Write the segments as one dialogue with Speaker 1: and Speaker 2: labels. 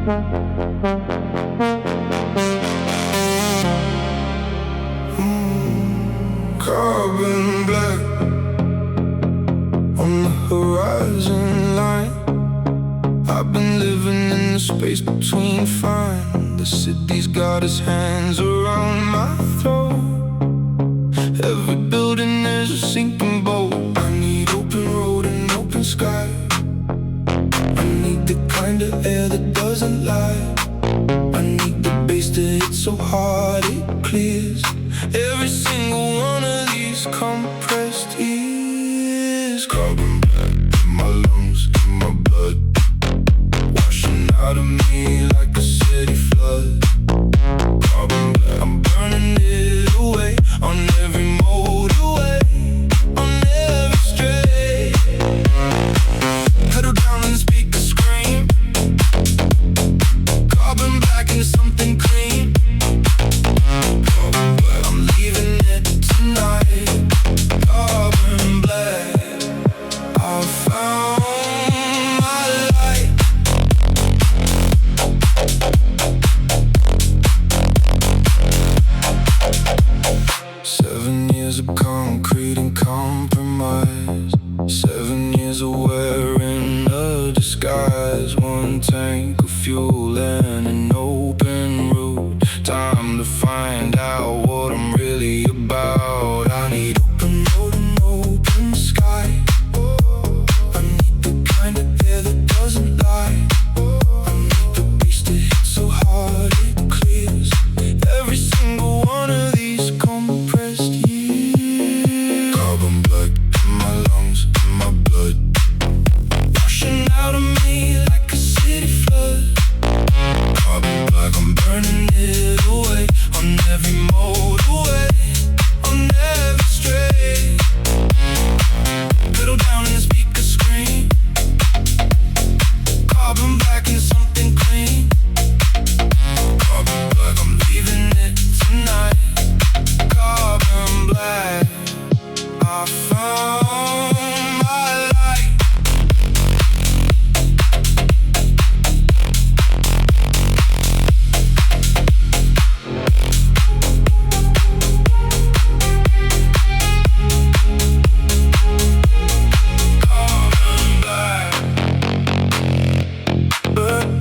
Speaker 1: Carbon black on the horizon line. I've been living in the space between fine. The city's got its hands around my throat. Every building is a sinking boat. I need open road and open sky. I need the kind of air that doesn't lie. I need the bass to hit so hard it clears every single one of these compressed ears. Carbon black in my lungs, in my blood, washing out of me like a city flood. Carbon black, I'm burning it away on every motorway, on every stray. Pedal down and speaker scream. Carbon black into something clean. Carbon black, I'm leaving it tonight. Carbon black, I found my light. Seven years of concrete and compromise. 7 years of wearing a disguise. One tank of fuel and an open road. Time to find out what I'm really about. I need open road and open sky. I need the kind of air that doesn't lie. I need the bass to hit so hard it clears every single one of these compressed years. Carbon black in my lungs, in my blood, washing out of me like a city flood. Carbon black, I'm burning it away on every motorway, on every stray. Pedal down and speaker scream. Carbon black and something clean. Carbon black, I'm leaving it tonight. Carbon black, I found my light. Carbon black,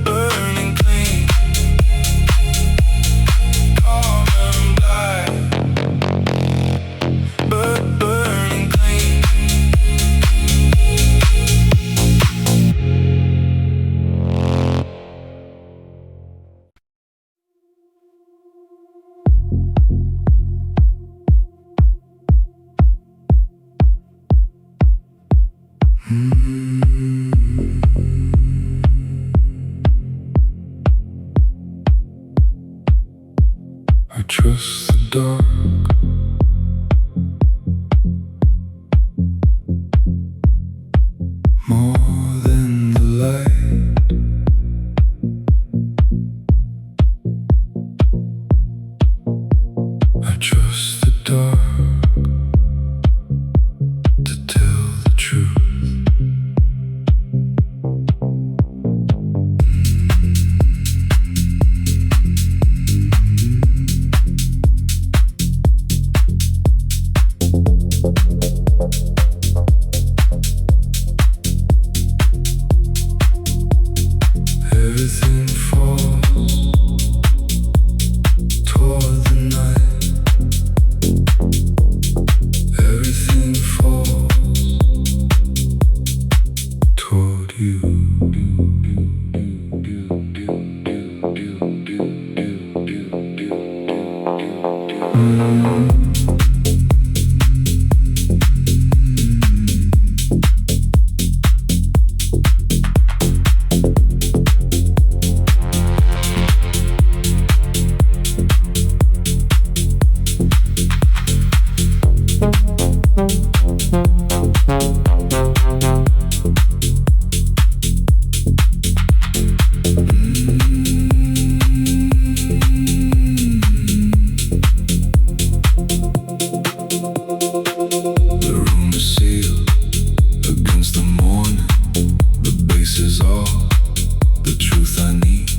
Speaker 1: burning clean. Carbon black, burning clean. I trust the dark. More than the light. I trust the dark to tell the truth. Everything falls toward the night. Everything falls toward you. This is all the truth I need.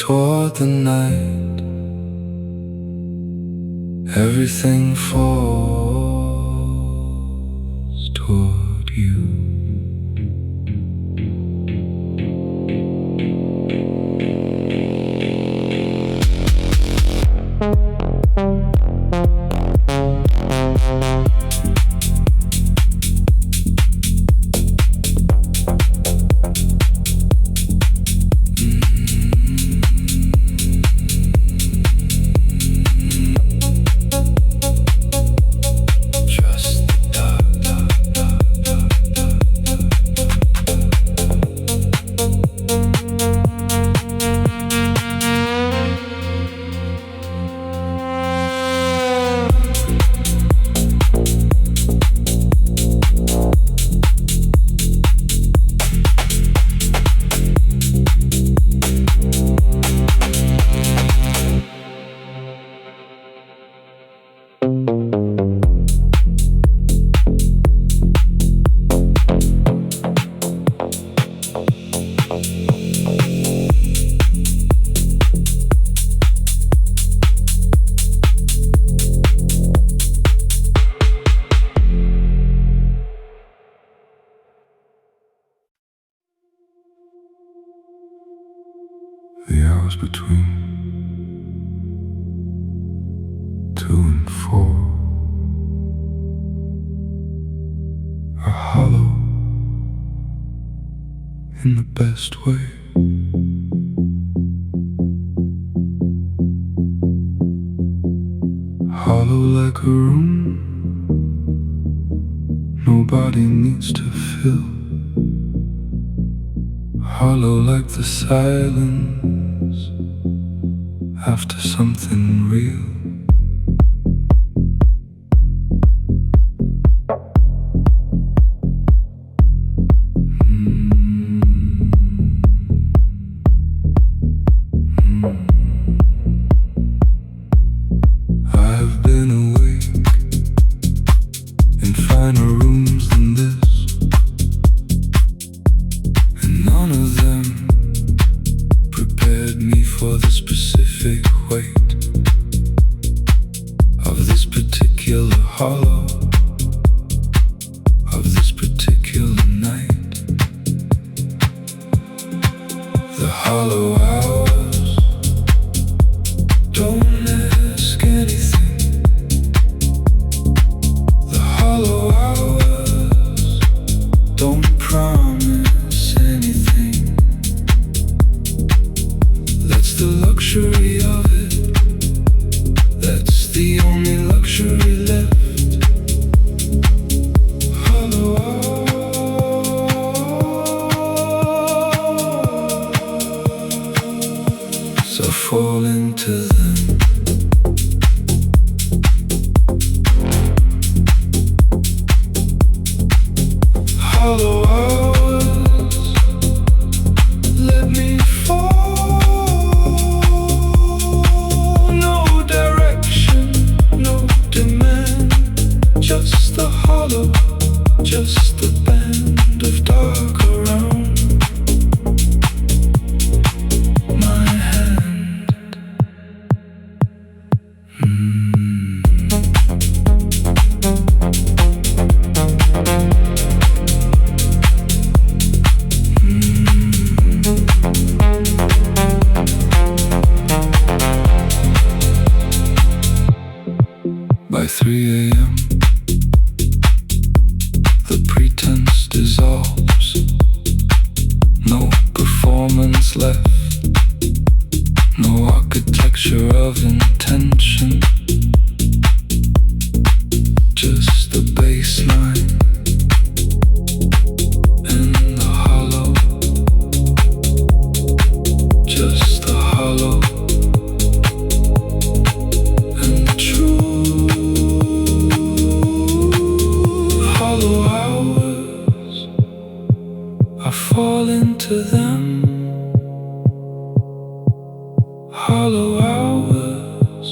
Speaker 1: toward the night. Everything falls toward you. The hours between 2 and 4 are hollow in the best way. Hollow like a room nobody needs to fill. Hollow like the silence after something real. I've been awake in finer rooms than this, and none of them prepared me for the specific weight of this particular hollow, of this particular night. The hollow hours don't ask anything. The hollow hours don't promise anything. That's the luxury of it. That's the only luxury left. Hollow hours, so fall into them. Hollow hours, let me fall. No direction, no demand, just the hollow, just the band of dark around my hand. By 3 a.m. the pretense dissolves. No performance left. No architecture of intention. Just the baseline and the hollow. Just the hollow and the true. Hollow hours, I fall into them. Hollow hours,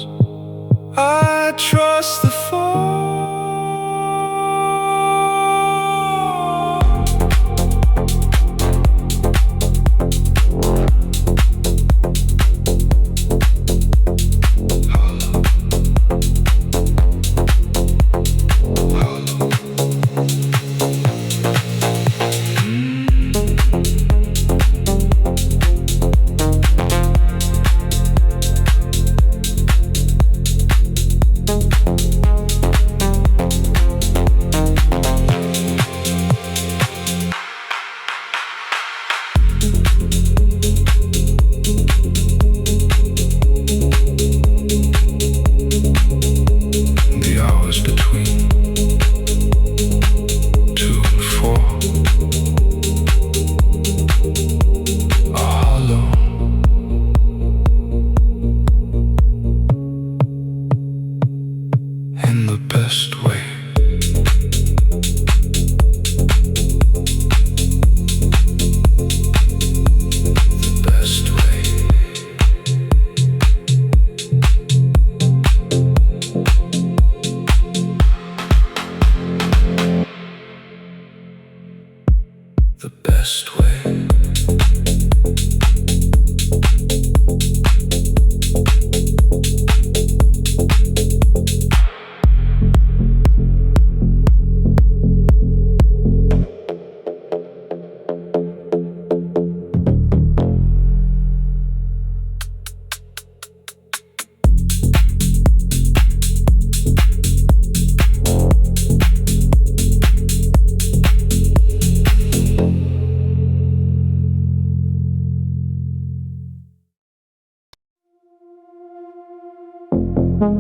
Speaker 1: You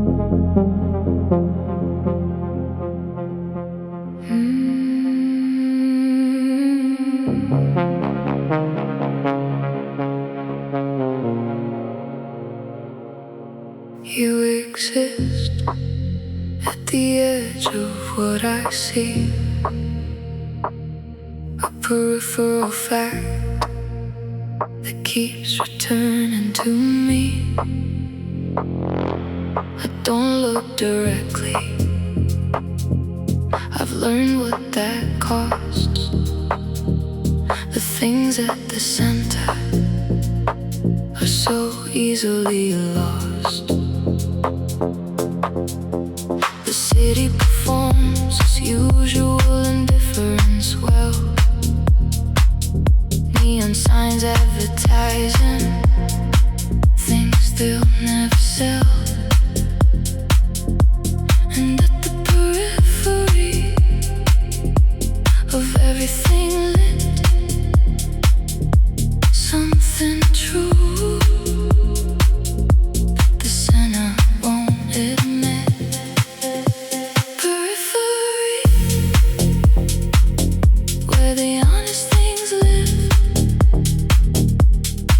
Speaker 1: exist at the edge of what I see, a peripheral fact that keeps returning to me. I don't look directly, I've learned what that costs. The things at the center are so easily lost. The city performs its usual indifference well. Neon signs advertising things they'll never sell. And at the periphery of everything lit, something true the center won't admit. Periphery, where the honest things live.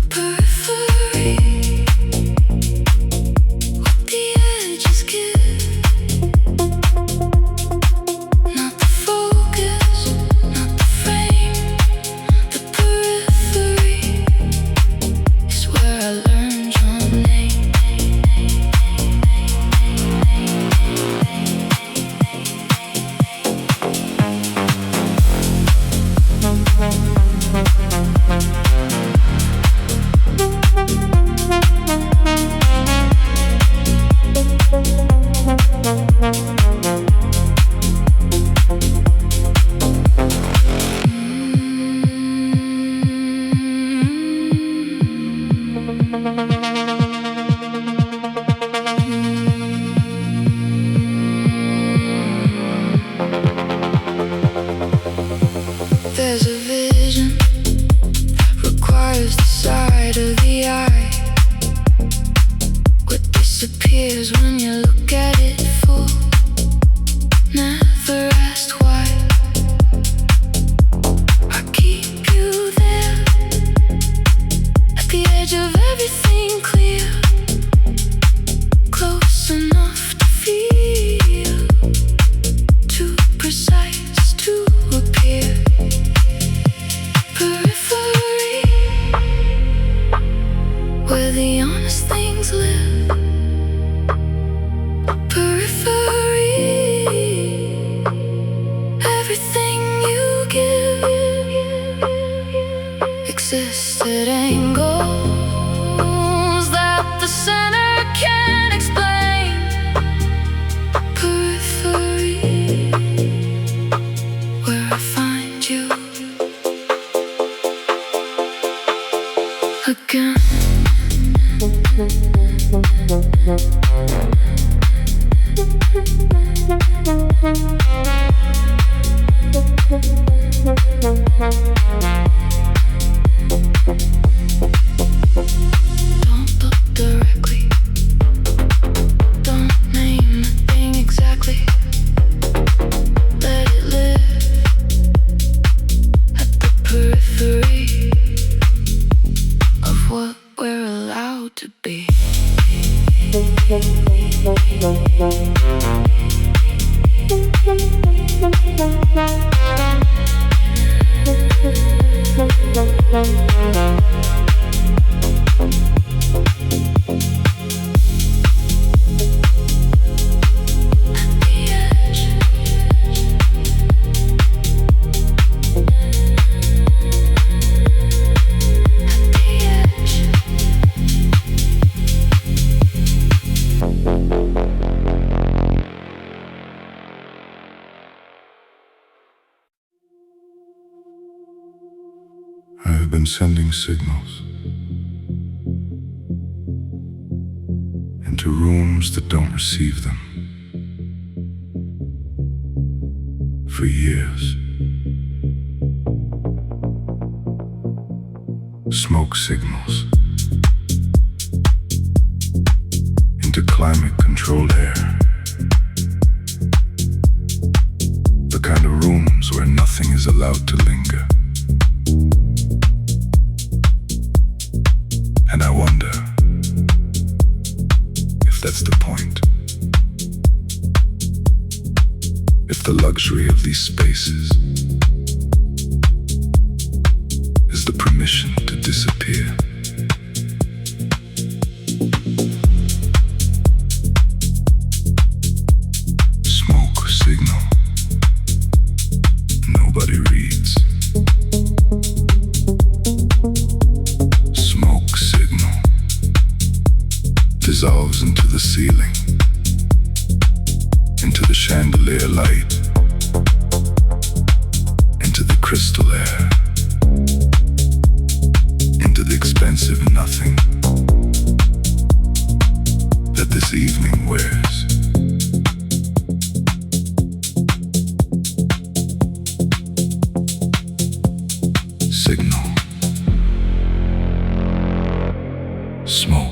Speaker 1: Periphery, what the edges give. Not the focus, not the frame. The periphery is where I learned your name. There's a vision, requires the sight of the eye. What disappears when you look at it full, never asked why. I keep you there, at the edge of everything clear, close enough to feel, too precise to appear. Periphery, where the honest things live. Periphery, everything you give exists at angles that the center can't explain. Periphery, where I find you again. Don't look directly, don't name the thing exactly. Let it live at the periphery of what we're allowed to be.
Speaker 2: I have been sending signals into rooms that don't receive them for years. Smoke signals into climate controlled air. The kind of rooms where nothing is allowed to linger. And I wonder if that's the point. If the luxury of these spaces is the permission to disappear. Smoke signal. Nobody reads. Smoke signal dissolves into the ceiling, into the chandelier light, into the crystal air, into the expensive nothing that this evening wears. Signal. Smoke.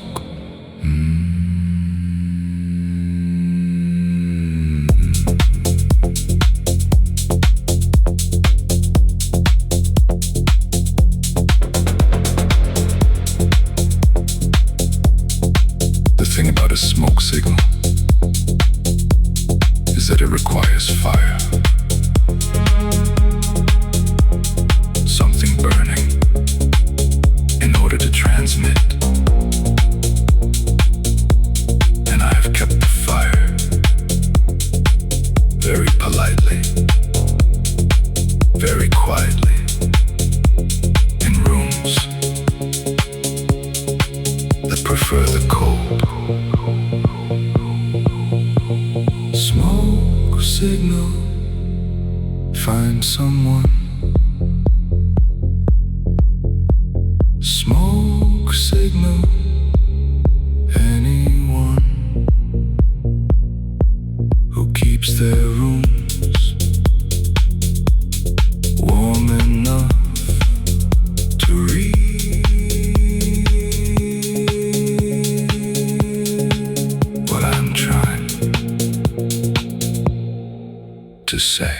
Speaker 2: The thing about a smoke signal is that it requires fire. Something burning in order to transmit. And I have kept the fire very politely, very quietly in rooms that prefer the cold. Smoke signal, find someone. Smoke signal, anyone who keeps their rooms warm enough to read what I'm trying to say.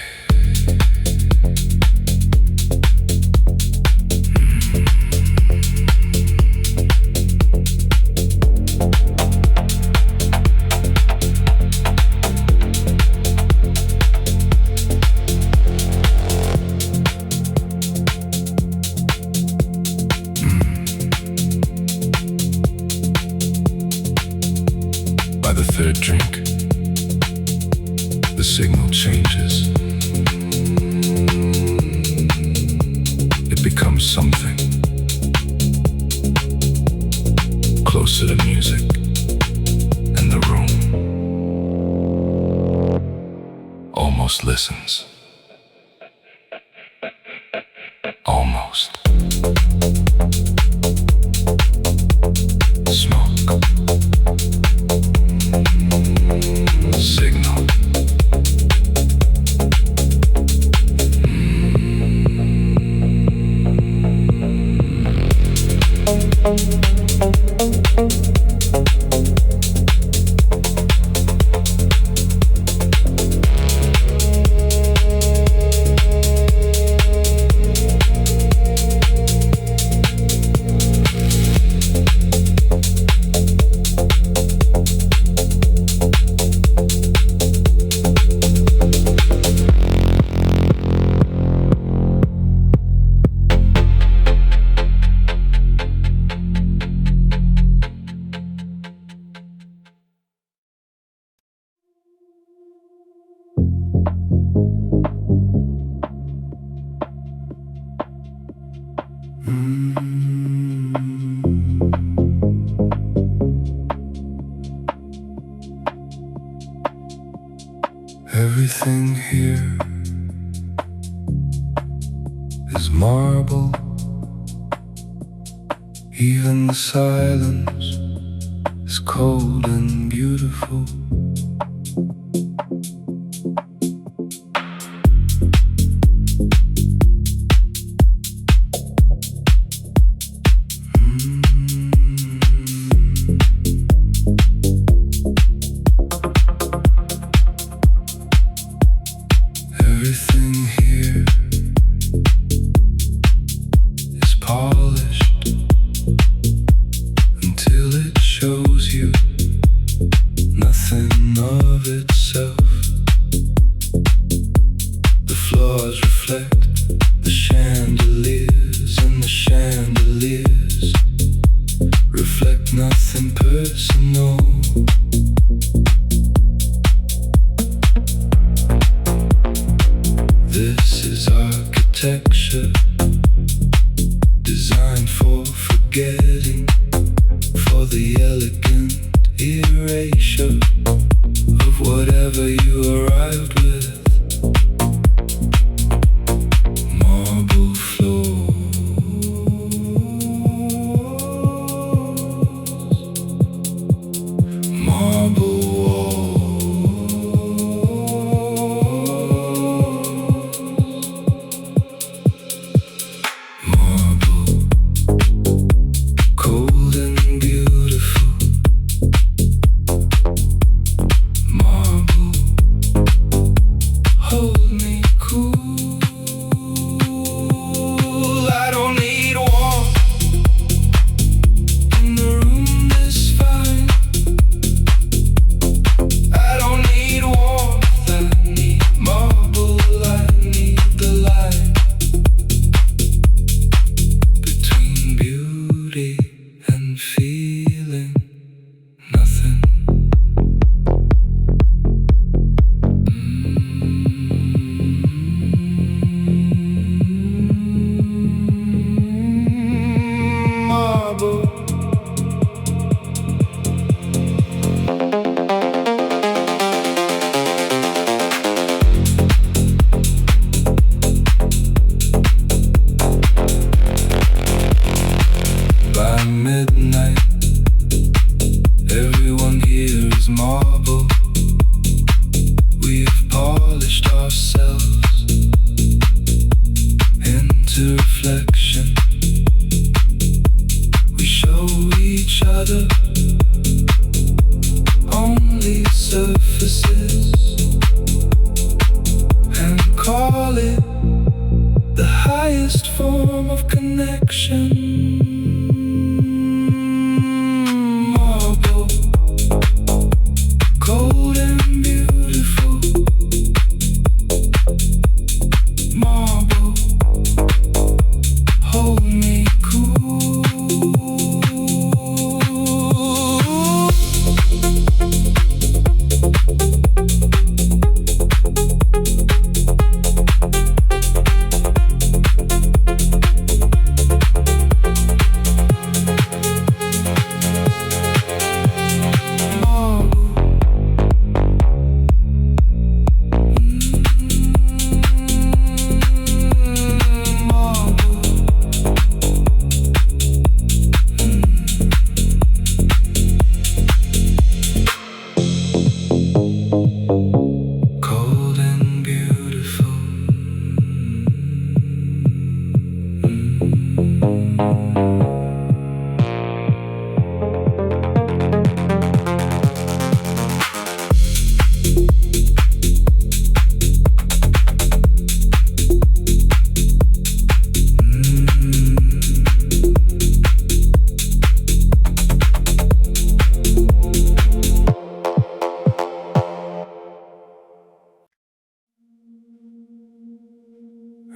Speaker 2: By the third drink, the signal changes. It becomes something closer to music and the room almost listens. Almost. Smoke. Signal. Everything here is marble. Even the silence is cold and beautiful.
Speaker 1: reflect nothing personal. This is architecture designed for forgetting, for the elegant erasure of whatever you arrived with. Marble floors, marble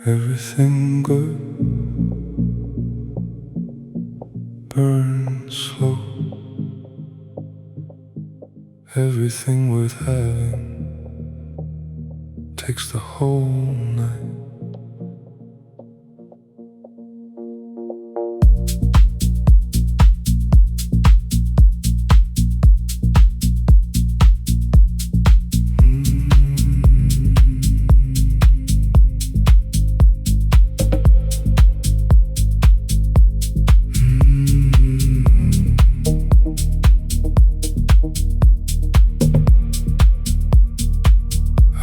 Speaker 1: everything good burns slow. Everything worth having takes the whole night.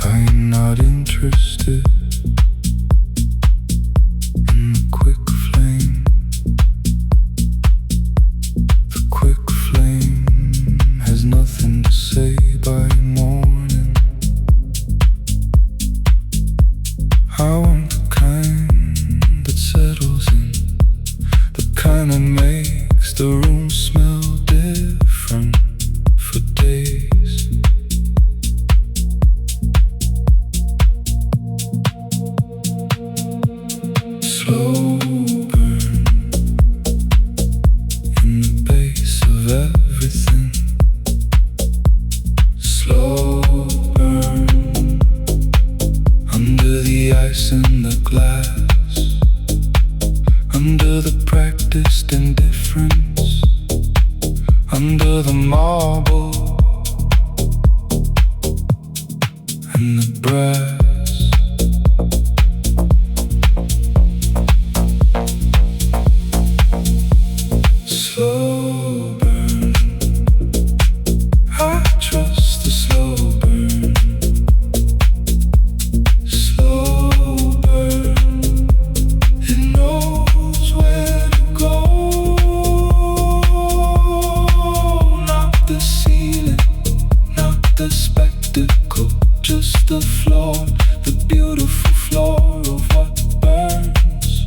Speaker 1: I'm not interested in the quick flame. The quick flame has nothing to say by morning. I want the kind that settles in, the kind that makes the room smell different for days. Slow burn in the base. everything. Slow burn under the ice in the glass, under the practiced indifference, under the marble and the brass. Slow burn, I trust the slow burn. Slow burn, it knows where to go. Not the ceiling, not the spectacle, just the floor, the beautiful floor of what burns.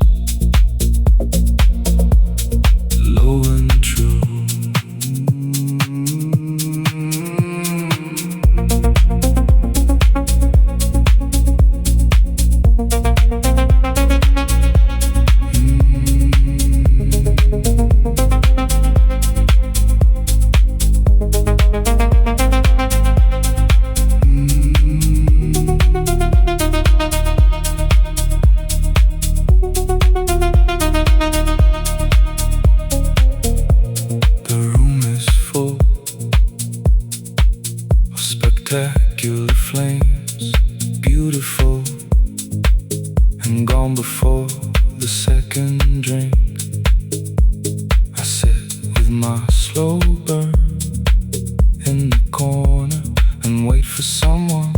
Speaker 1: Low and true. The room is full of spectacular flames, beautiful and gone before the second drink. I sit with my slow burn in the corner and wait for someone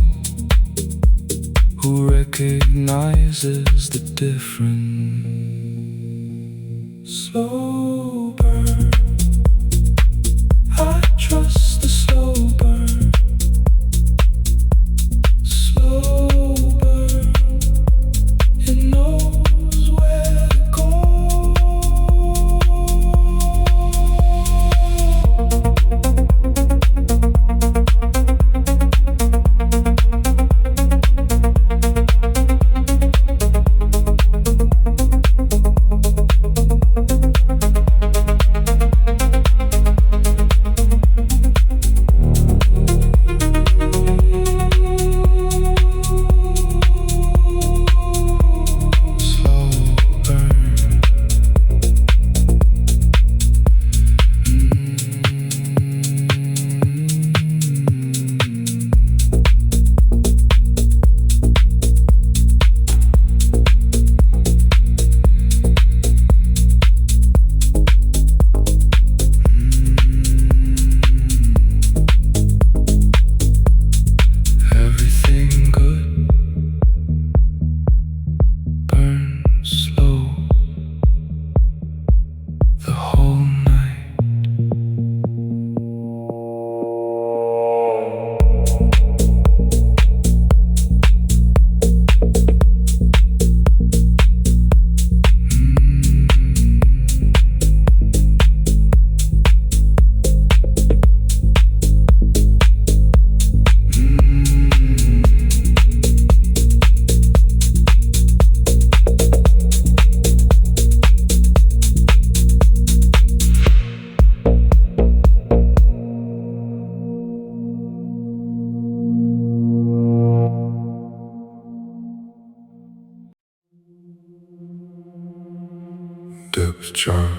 Speaker 1: who recognizes the difference. Slow burn, I trust the slow burn. Slow burn, it knows where to go. Everything good burns slow the whole night. Depth charge.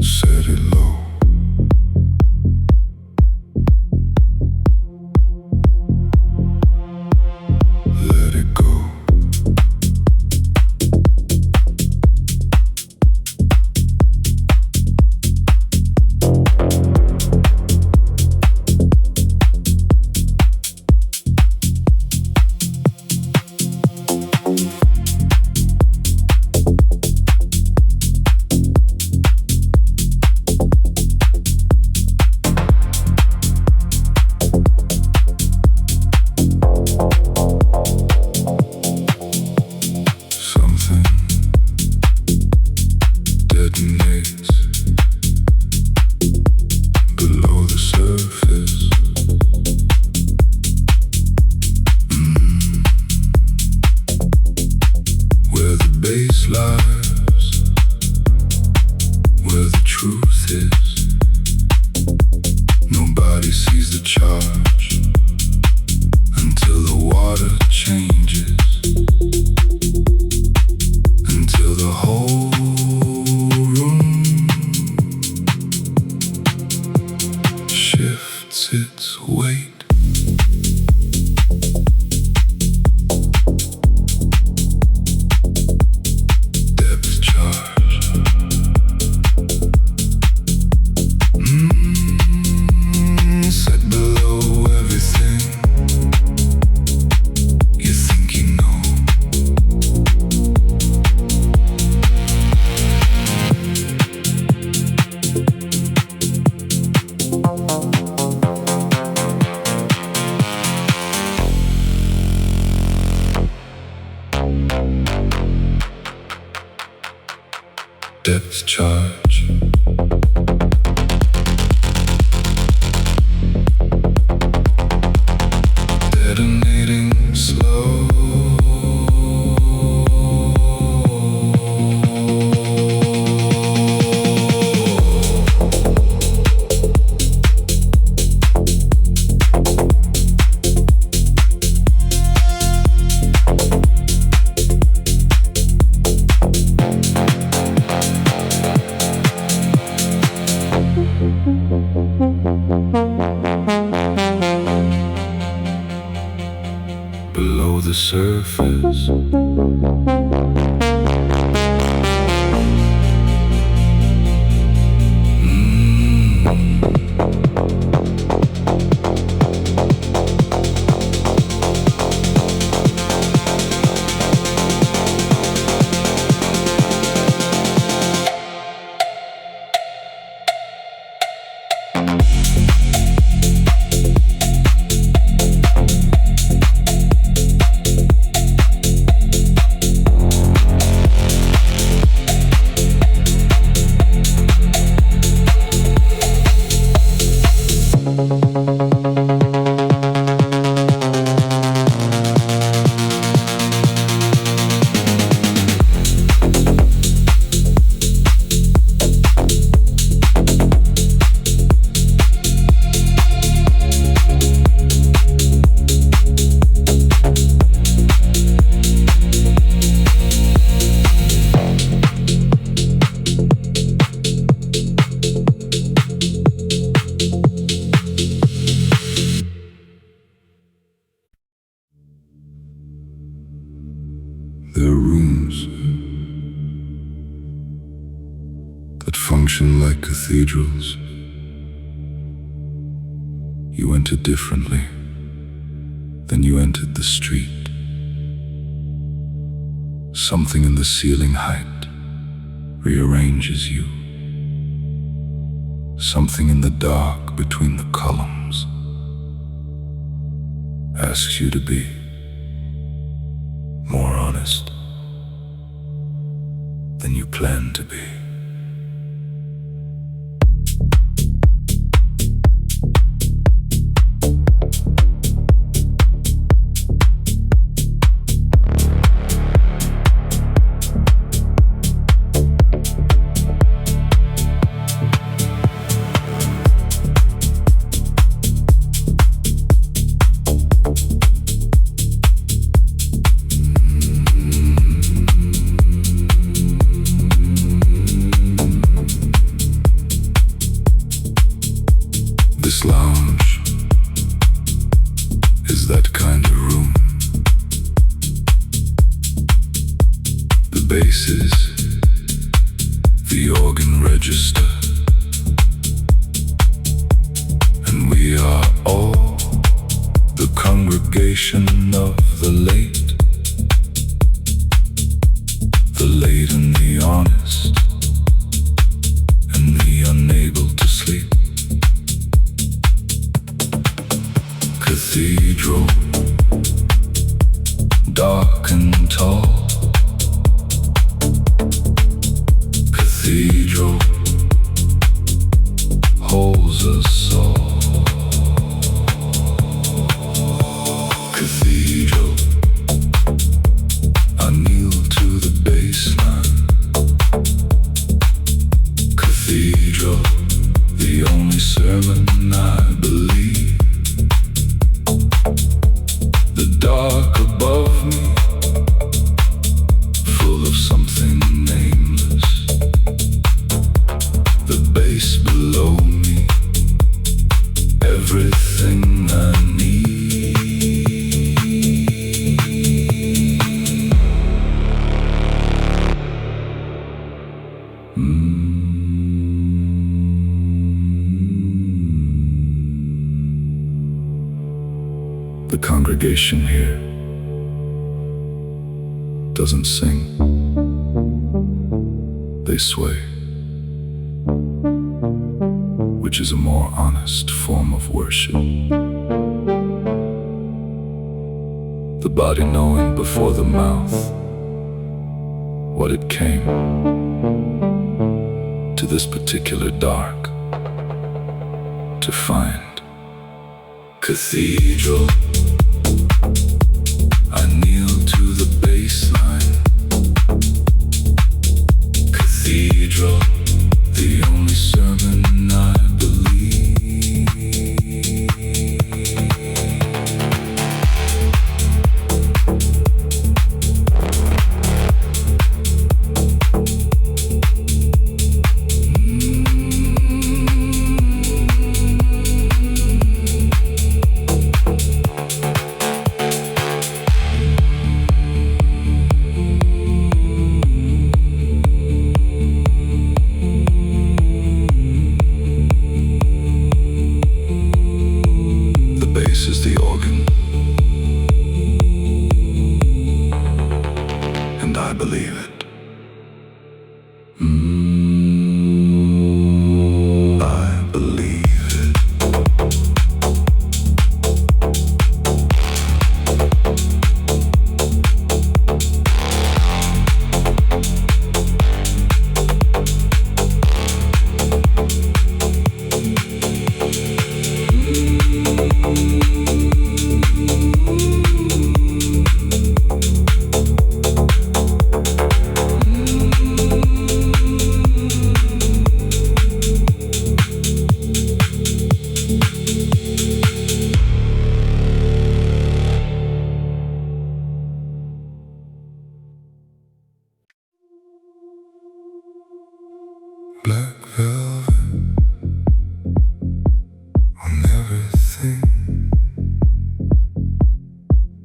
Speaker 1: Set it low. Let it go. Where the
Speaker 2: bass lives where the truth is. Nobody sees the charge until the water changes, until the whole room shifts its weight. Depth charge. Detonating slow. Below the surface, there are rooms that function like cathedrals. You enter differently than you entered the street. Something in the ceiling height rearranges you. Something in the dark between the columns asks you to be more honest than you planned to be. This lounge is that kind of room. The bass is the organ register, and we are all the congregation of the late and the honest, and the unable to sleep. Cathedral, dark and tall. Cathedral holds us all. Cathedral, I kneel to the bass The congregation here doesn't sing, they sway, which is a more honest form of worship. The body knowing before the mouth what it came to this particular dark to find. Cathedral, I kneel to the baseline. Cathedral, the only sermon I believe. Is the organ, and I believe it. I believe it. Black velvet on everything.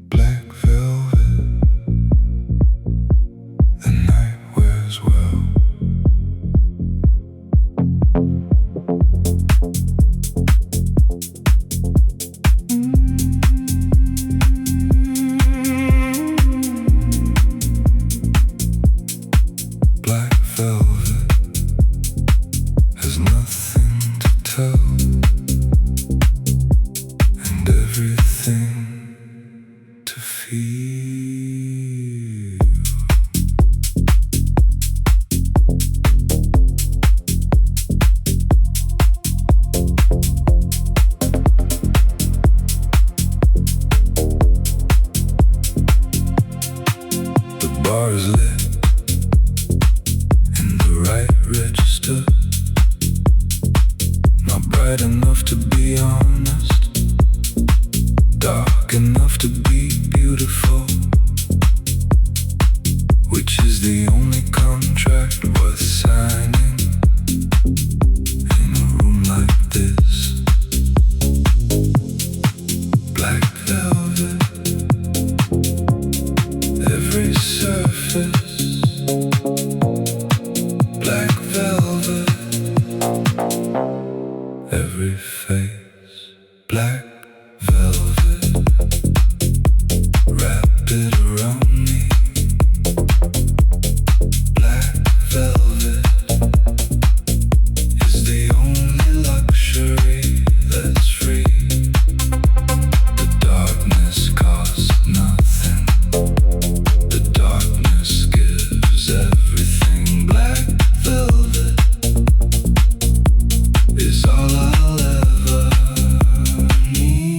Speaker 2: Black velvet, the night wears well. Black velvet has nothing to tell, and everything to feel. The bar is lit in the right register. Not bright enough to be honest, dark enough to be beautiful, which is the only contract worth signing in a room like this. Black velvet, every surface. Black velvet, every face. Black velvet, wrap it around me. Black velvet is the only luxury that's free. The darkness costs nothing. The darkness gives everything. Black velvet is all I'll ever need.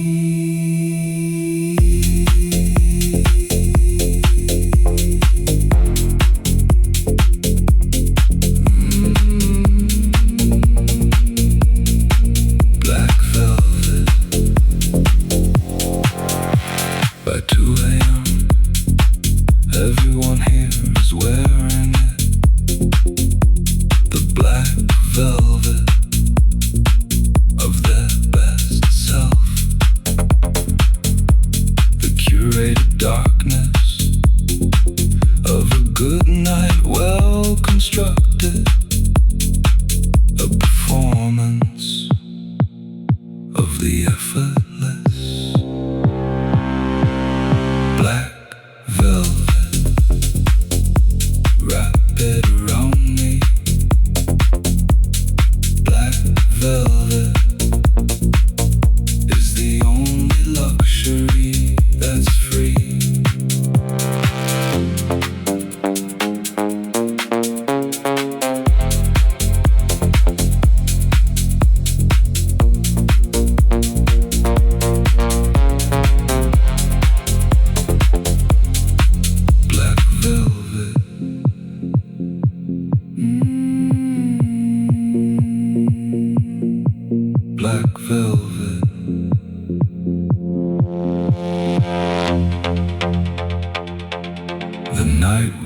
Speaker 2: Black velvet. By 2 a.m. everyone here is wearing it. The black velvet of their best self. The curated darkness of a good night, well constructed.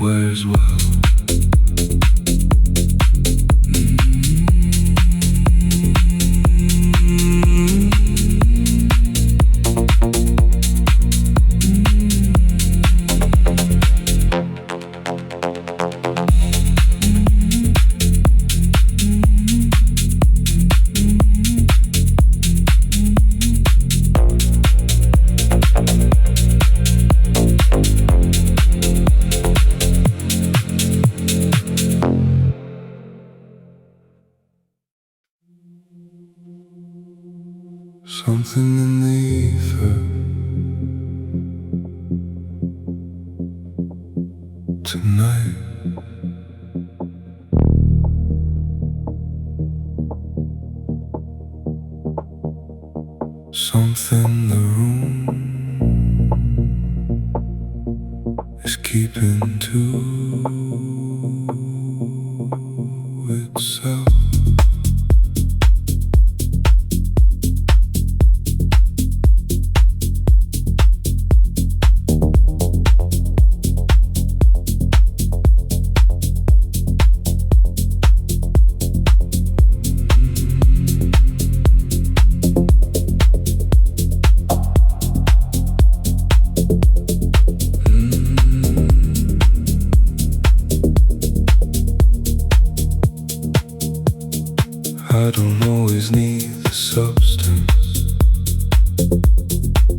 Speaker 2: wears well. Something in the ether tonight. Something in the room is keeping to itself. I don't always need the substance.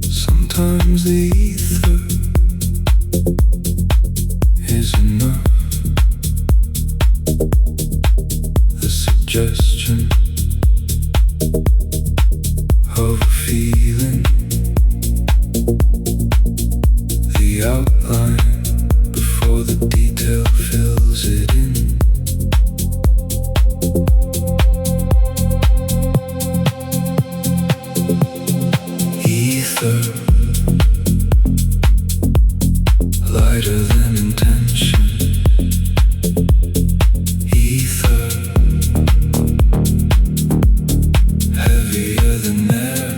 Speaker 2: Sometimes the ether is enough. The suggestion of a feeling, the outline before the detail fills it in. Lighter than intention. Ether, heavier than air.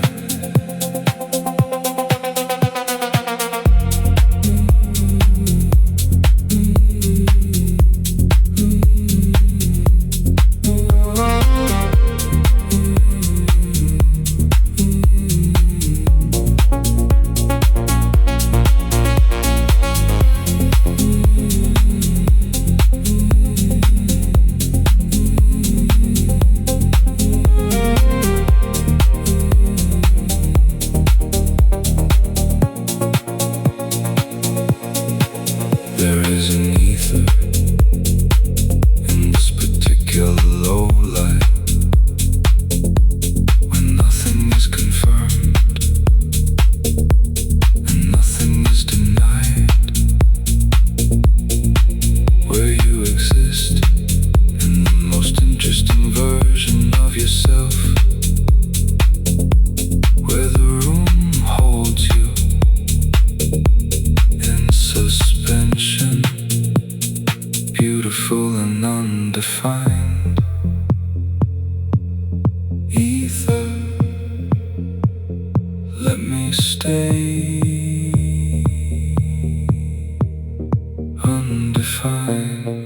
Speaker 2: There is an ether in this particular low light, when nothing is confirmed and nothing is denied, where you exist in the most interesting version of yourself, where the room holds you in suspension, beautiful and undefined. Ether, let me stay undefined.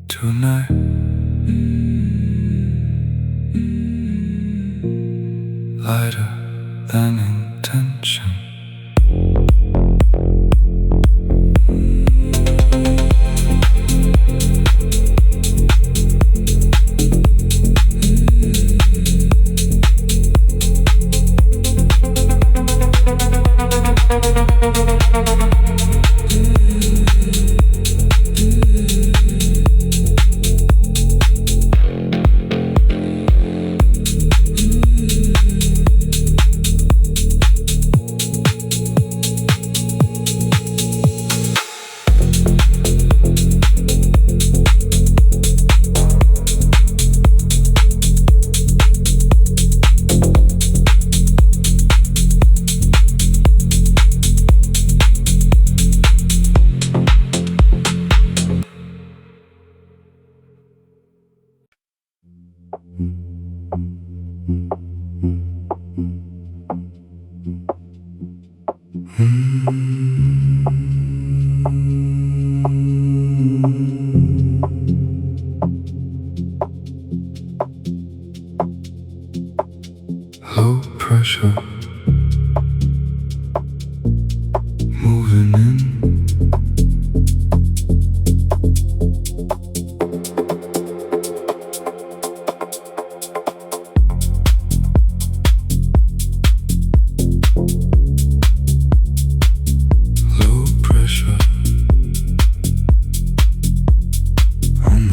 Speaker 2: Tonight, lighter than intention.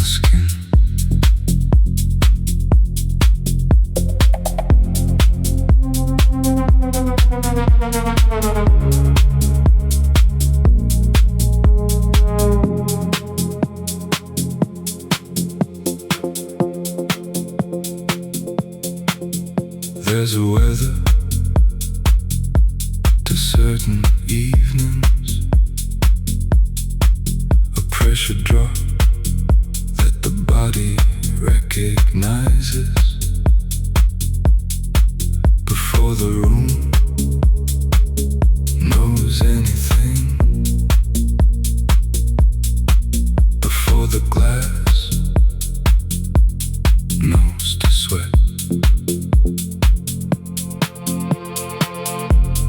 Speaker 2: skin. There's a weather to certain evenings, a pressure drop that the body recognizes before the room knows anything, before the glass knows to sweat.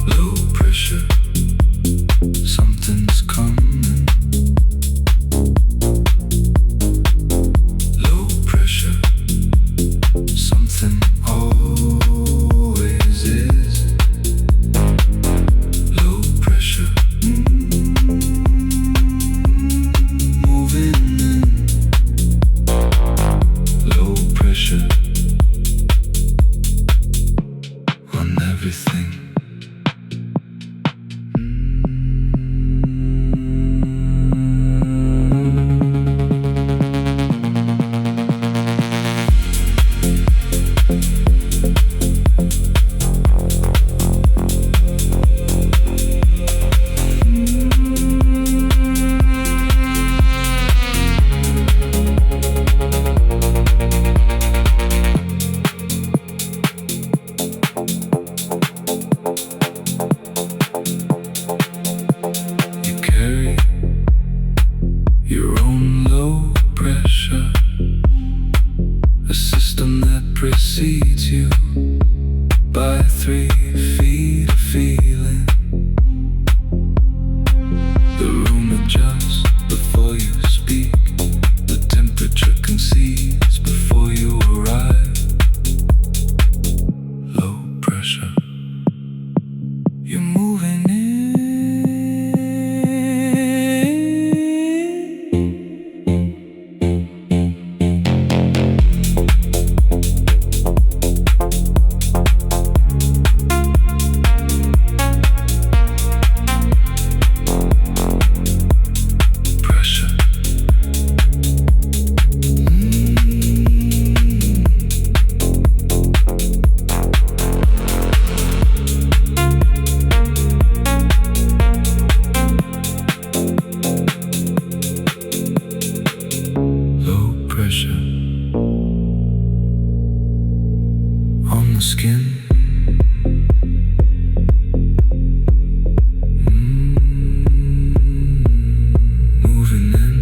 Speaker 2: Low pressure, something's coming. Low pressure, something always is. Low pressure, moving in. Low pressure on everything. You carry your own low pressure, a system that precedes you by 3 feet of feeling. The room adjusts before you speak, the temperature concedes before you arrive. Low pressure, you're moving in. Pressure. Low pressure on the skin. Moving in.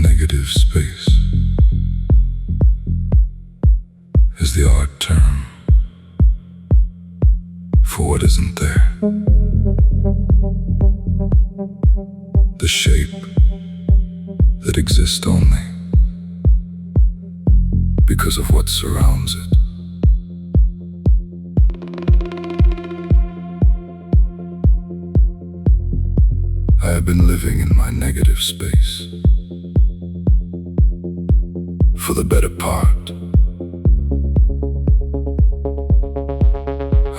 Speaker 2: Negative space is the art term for what isn't there. The shape that exists only because of what surrounds it. I have been living in my negative space for the better part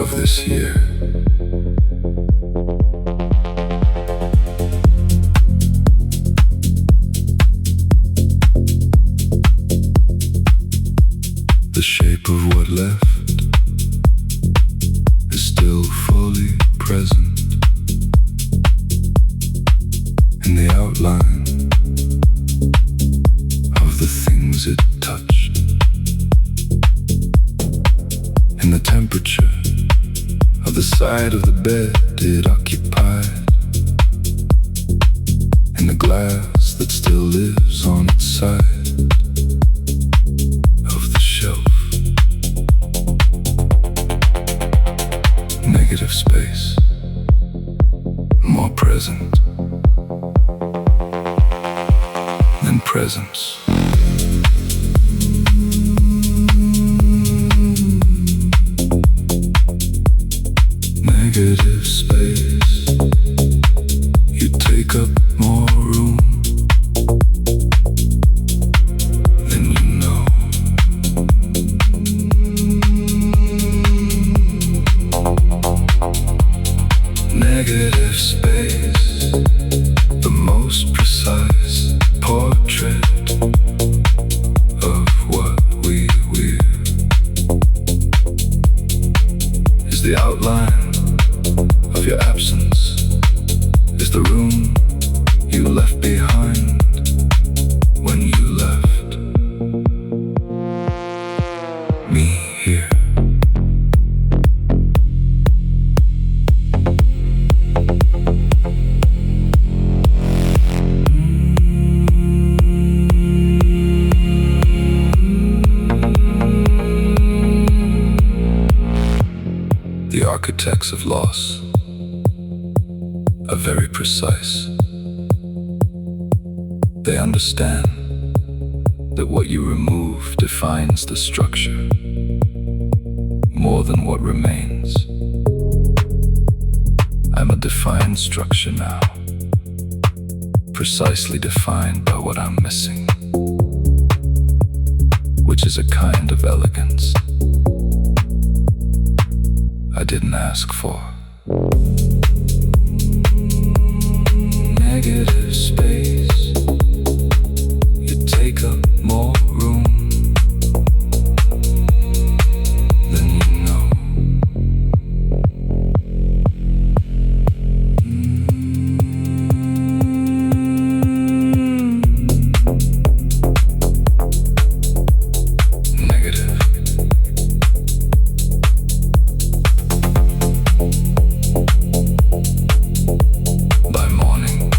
Speaker 2: of this year. The shape of what left is still fully picture of the side of the bed it occupied, and the glass that still lives on its side of the shelf. Negative space, more present than presence. Negative space, you take up more room than you know. Negative space, the most precise portrait of what we're is the outline of your absence, is the room you left behind when you left me here. The architects of loss are very precise. They understand that what you remove defines the structure more than what remains. I'm a defined structure now, precisely defined by what I'm missing, which is a kind of elegance I didn't ask for. Negative space, you take up more room than you know. Negative. By morning,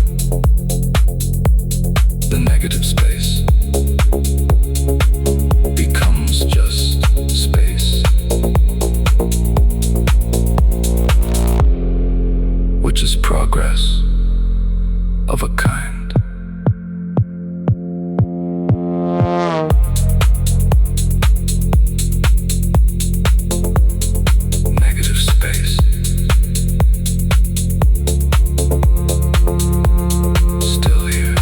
Speaker 2: the negative space becomes just space, which is progress of a kind. Negative space. Still here.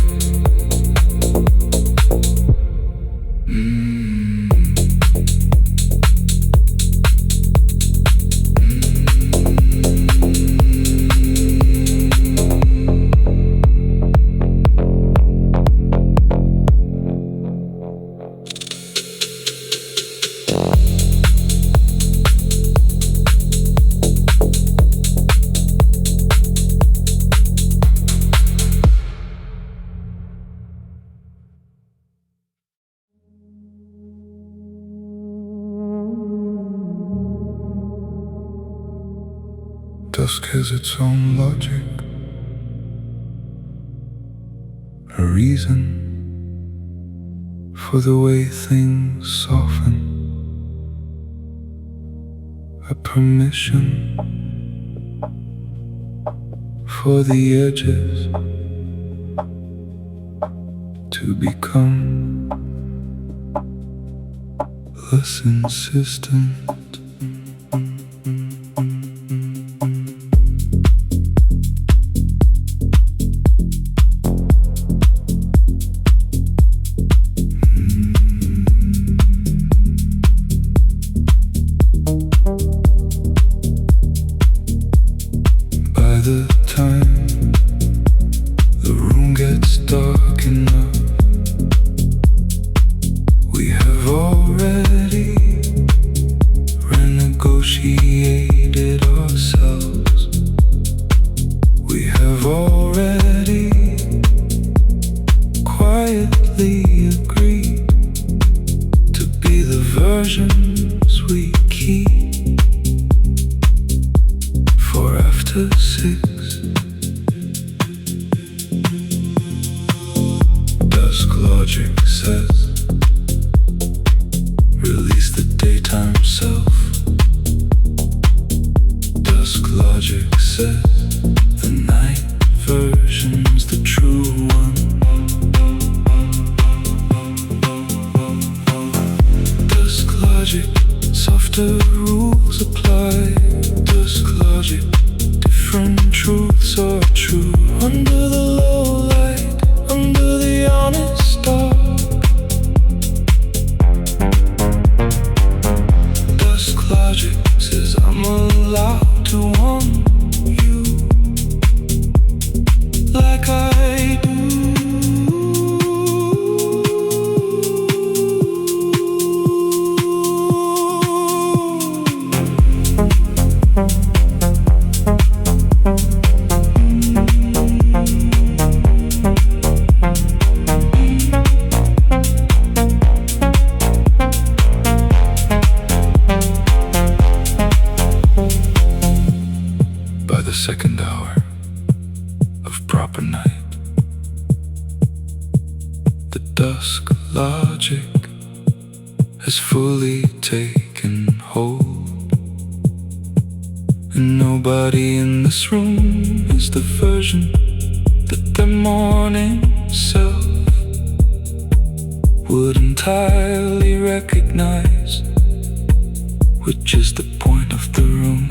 Speaker 2: Dusk has its own logic, a reason for the way things soften, a permission for the edges to become less insistent. By the time the room gets dark enough, we have already renegotiated ourselves. We have already quietly agreed to be the versions we keep.
Speaker 1: after 6. Dusk Logic says, release the daytime self. Dusk Logic says, the night version's the true one. Dusk Logic, softer rules apply. Dusk Logic, different truths are true. Under the low light, under the honest dark. Dusk Logic says I'm allowed to want you like I do. By the second hour of proper night, the Dusk Logic has fully taken hold, and nobody in this room is the version that their morning self would entirely recognize, which is the point of the room.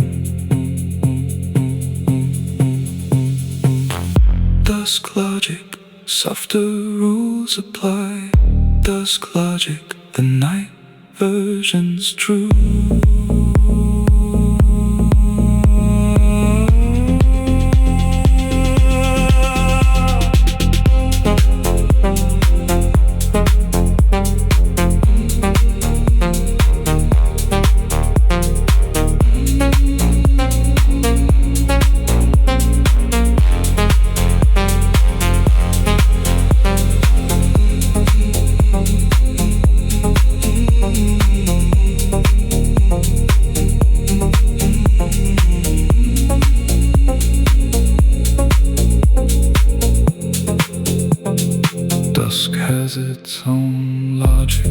Speaker 1: Dusk Logic, softer rules apply. Dusk Logic, the night version's true. Dusk has its own logic.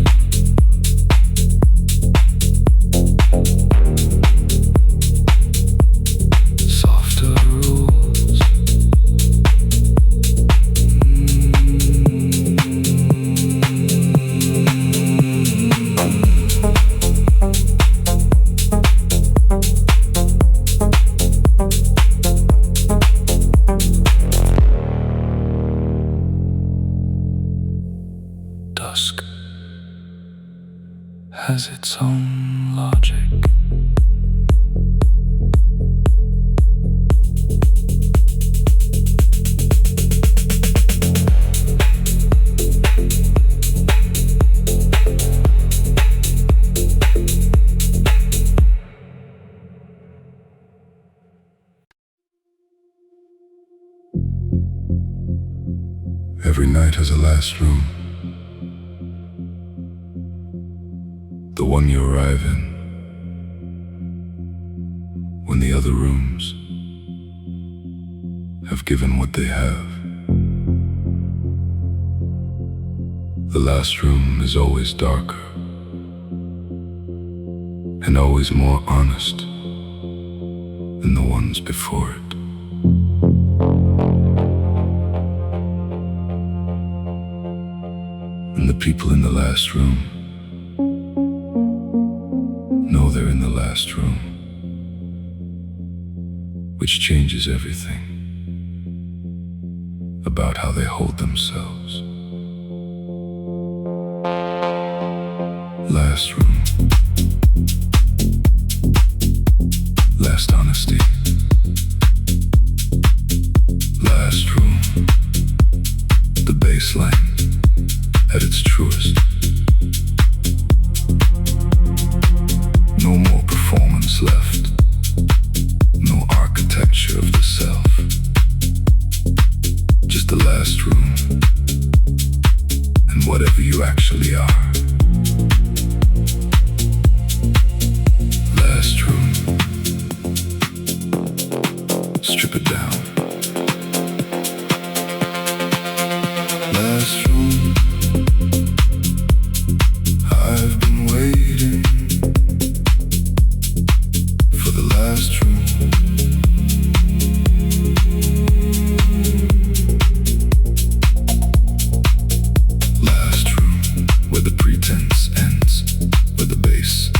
Speaker 1: Softer rules. Dusk has its own logic. Every night has a last room. The one you arrive in when the other rooms have given what they have. The last room is always darker and always more honest than the ones before it. And the people in the last room know they're in the last room, which changes everything about how they hold themselves. Last room, last honesty. Last room, the baseline at its truest. No more performance left, no architecture of the self. Just the last room, and whatever you actually are. Last room,
Speaker 2: strip it down.
Speaker 1: Last room, I've been waiting for the last room.
Speaker 2: Last room, where the pretense ends, where the bass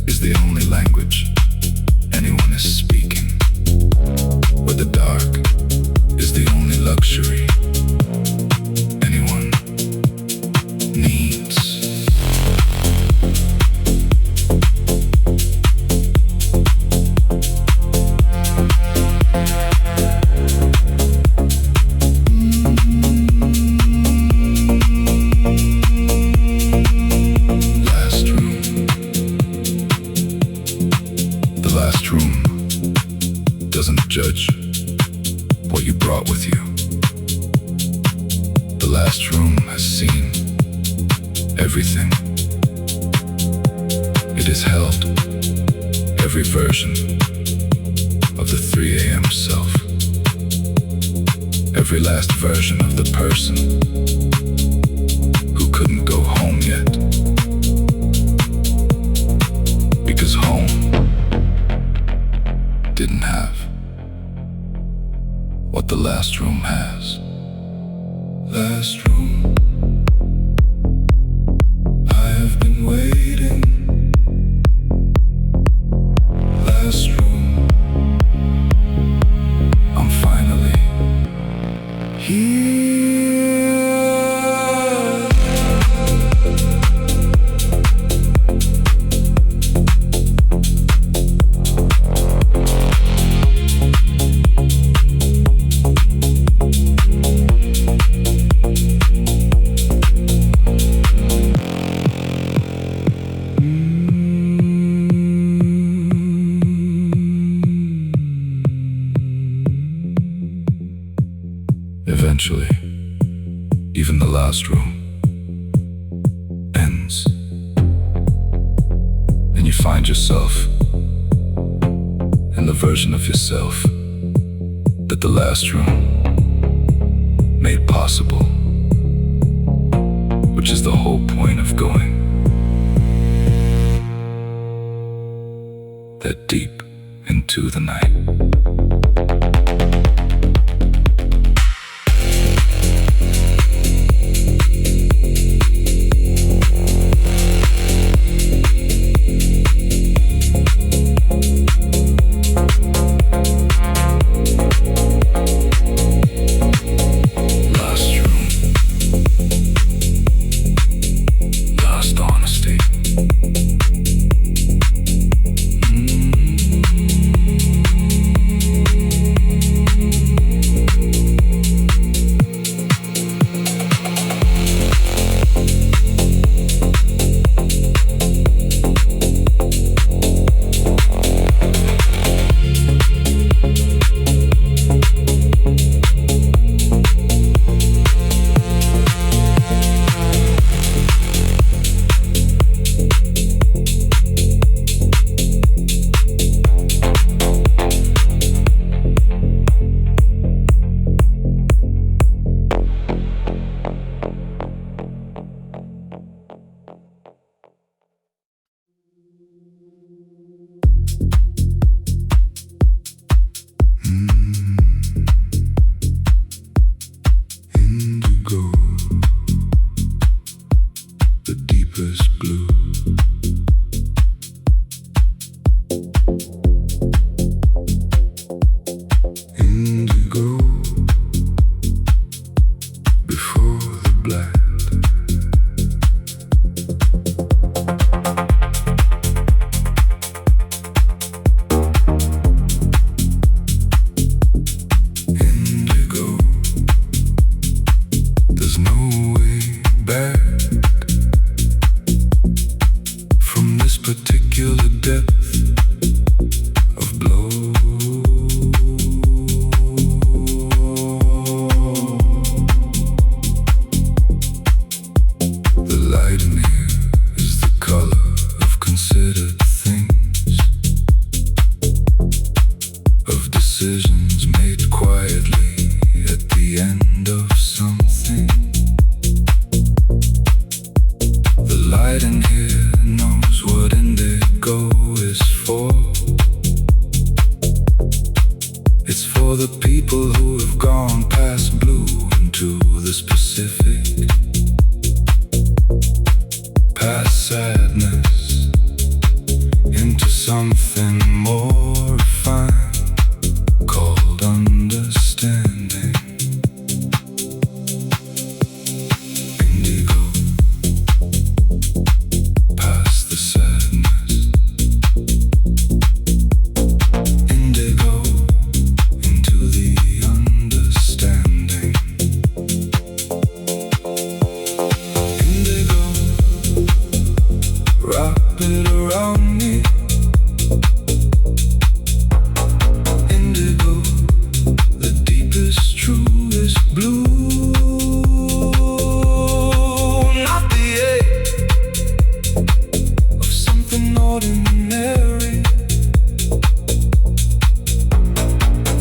Speaker 2: is the only language anyone is speaking, where the dark is the only luxury anyone needs. Last room. The last room doesn't judge what you brought with you. The last room has seen everything. It has held every version of the 3 a.m. self, every last version of the person who couldn't go home yet. Because home didn't have what the last room has.
Speaker 1: Last room, I have been waiting. Last room,
Speaker 2: I'm finally
Speaker 1: here.
Speaker 2: Eventually, even the last room ends, and you find yourself in the version of yourself that the last room made possible, which is the whole point of going that deep into the night.
Speaker 1: Indigo, the deepest blue. Indigo, before the black. Indigo, there's no way back from this particular depth of blow. The light in here is the color of considered things, of
Speaker 2: decisions made quietly at the end of something. The light in here knows what indigo is for. It's for the people who have gone past blue into the specific, past sadness into something more refined called understanding. Indigo, past the sadness. Indigo, into the understanding. Indigo, wrap it around me. Indigo, the deepest, truest blue. Not the ache of something ordinary.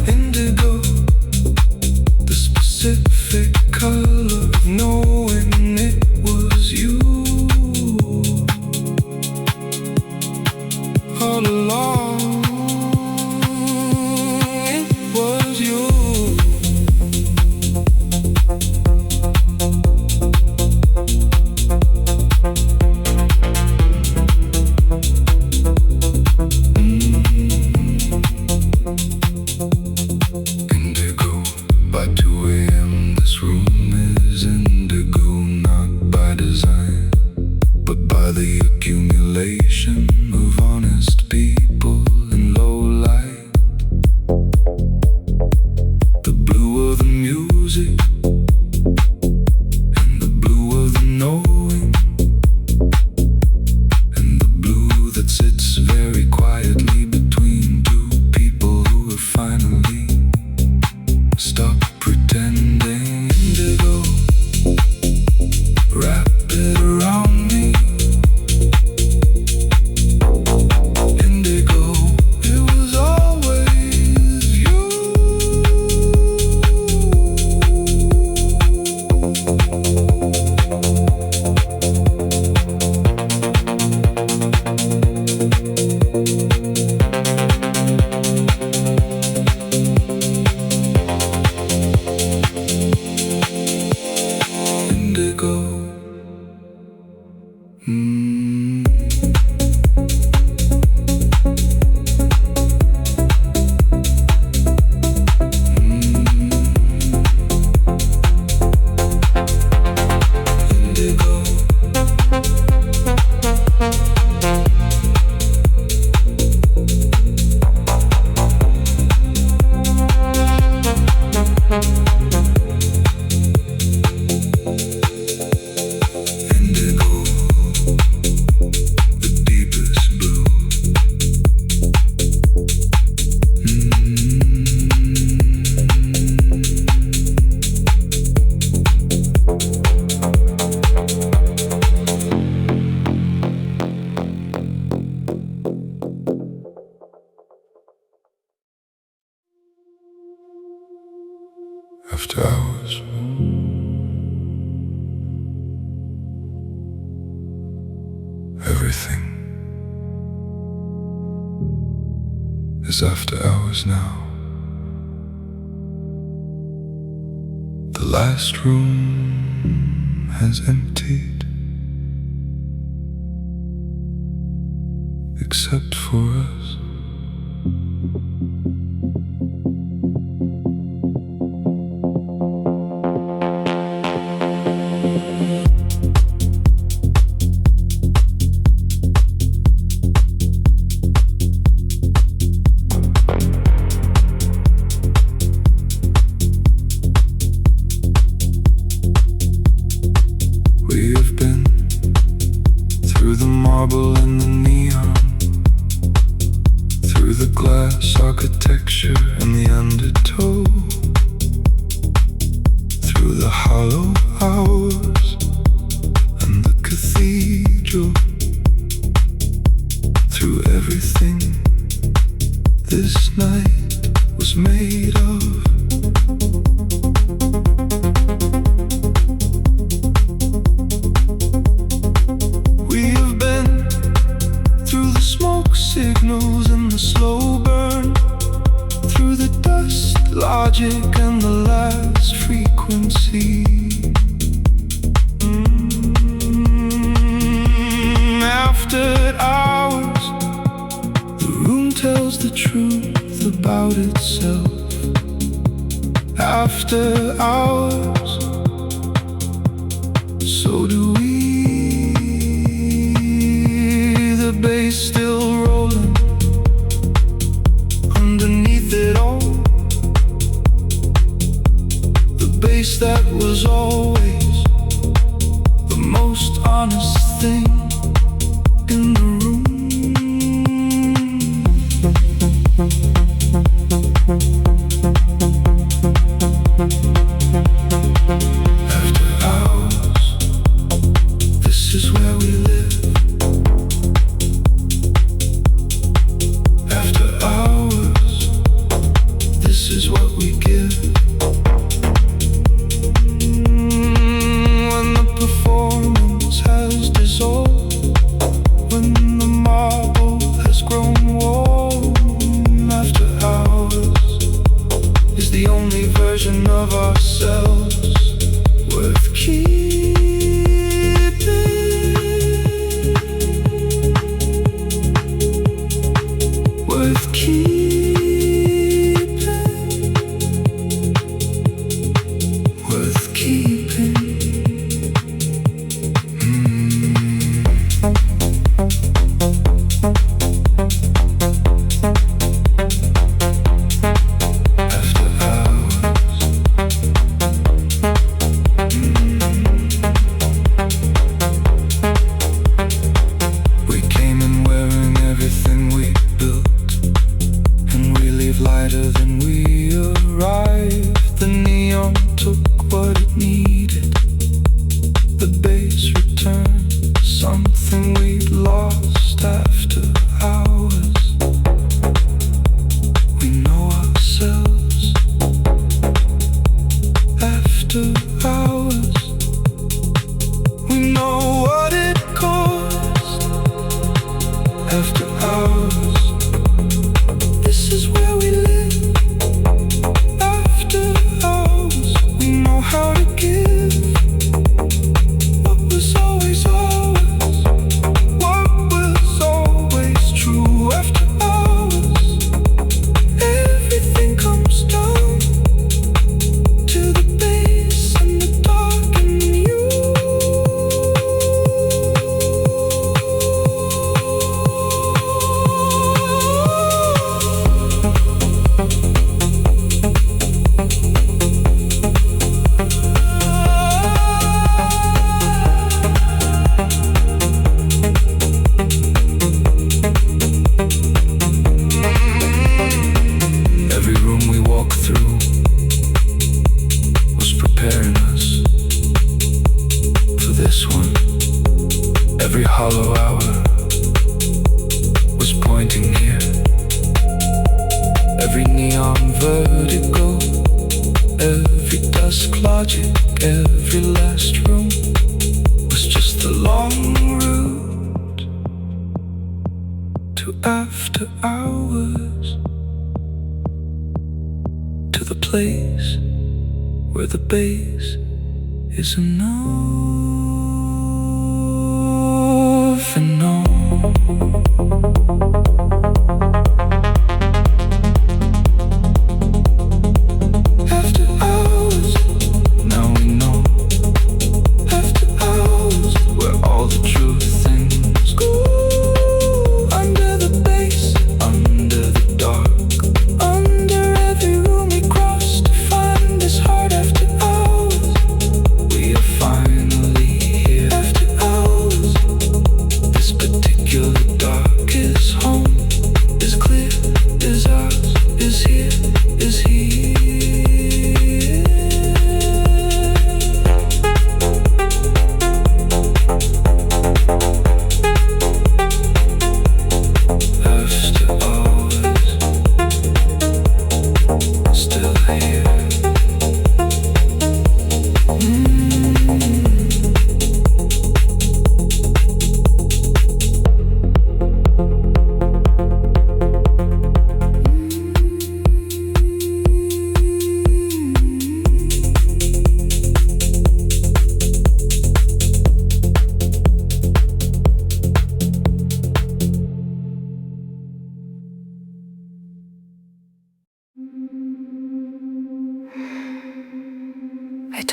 Speaker 2: Indigo, the specific color of knowing it was you all along. It was you. Indigo, by 2 a.m. this room is indigo, not by design, but by the accumulation of honest people in low light. The blue of the music and the blue of the knowing, and the blue that sits very quietly between two people who have finally stopped pretending. Indigo, wrap it around me. Indigo, it was always you. Indigo. Indigo. Indigo, the deepest blue. After hours. Everything is after hours now. The last room has emptied, except for us. We have been through the marble and the neon, through the glass architecture and the undertow, through the hollow hours and the cathedral, through everything. This night was
Speaker 1: is made of. We have been through the smoke signals and the slow burn, through the dust logic and the last frequency. After hours, the room tells the truth about itself. After hours, so do we. The bass still rolling underneath it all. The bass that was always the most honest thing in the room. After hours, this is where we live. After hours, this is what we give. When the performance has dissolved, when the marble has grown warm, after hours is the only version of ourselves worth keeping. Worth keeping. Worth keeping. After hours, we came in wearing everything we built, and we leave lighter than we arrived. The neon took what it needed. The bass returned something we'd lost after hours. We know ourselves after hours. We know what it cost after hours. This is where we live. After hours, we know how to give what was always ours, what was always true. After hours, everything comes down to the bass and the dark and you. Every room we walked through was preparing us for this one. Every hollow hour was pointing here. Every neon vertigo, every dusk logic, every last room was just a long route to after hours, to the place where the bass is enough and all. After hours, now we know. After hours, where all the true things go. Under the bass, under the dark, under every room we cross to find this heart. After hours, we are finally here. After hours, this particular dark.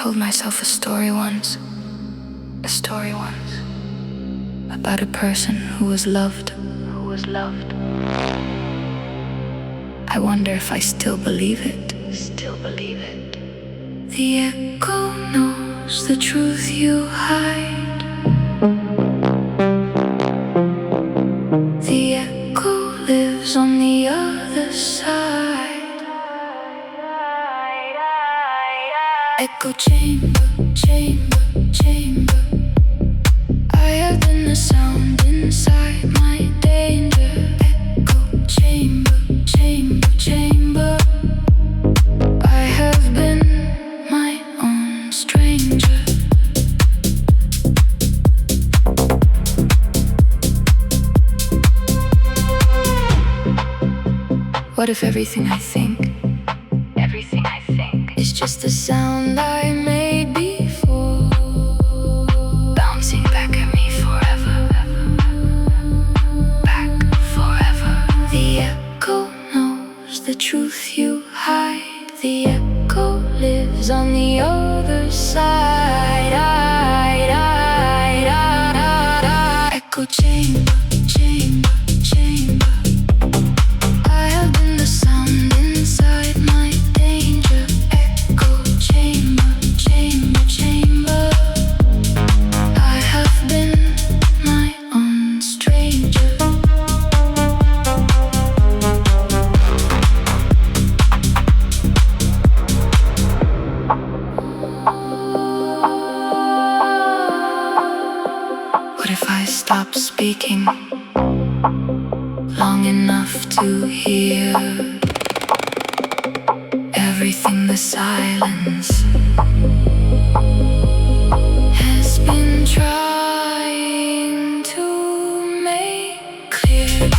Speaker 3: told myself a story once, about a person who was loved. I wonder if I still believe it. The echo knows the truth you hide. The echo lives on the other side. Echo chamber, chamber, chamber. I have been the sound inside my danger. Echo chamber, chamber, chamber. I have been my own stranger. What if everything I think is just the sound I made before, bouncing back at me forever, back forever. The echo knows the truth you hide. The echo lives on the other side. Echo chamber, chamber, chamber. I have been the sound inside my danger. Echo chamber, chamber, chamber. I have been my own stranger. What if I stop speaking long enough to hear everything the silence has been trying to make clear?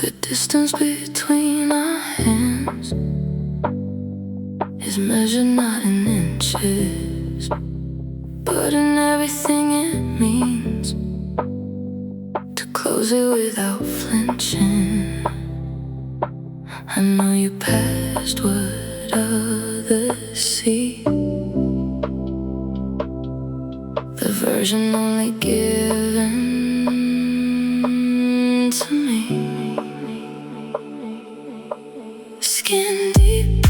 Speaker 3: The distance between our hands is measured not in inches, but in everything it means to close it without flinching. I know you passed what others see, the version only given to me. Skin deep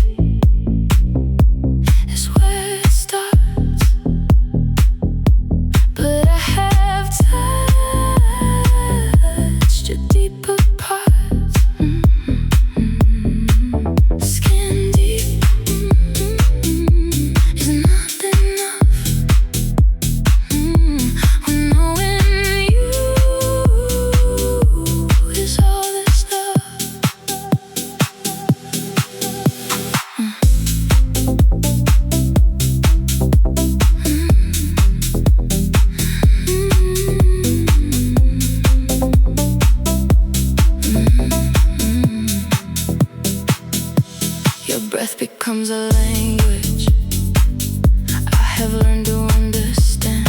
Speaker 3: is where it starts, but I have touched your deeper parts. Skin deep is not enough when knowing you is all this love. Your breath becomes a language I have learned to understand.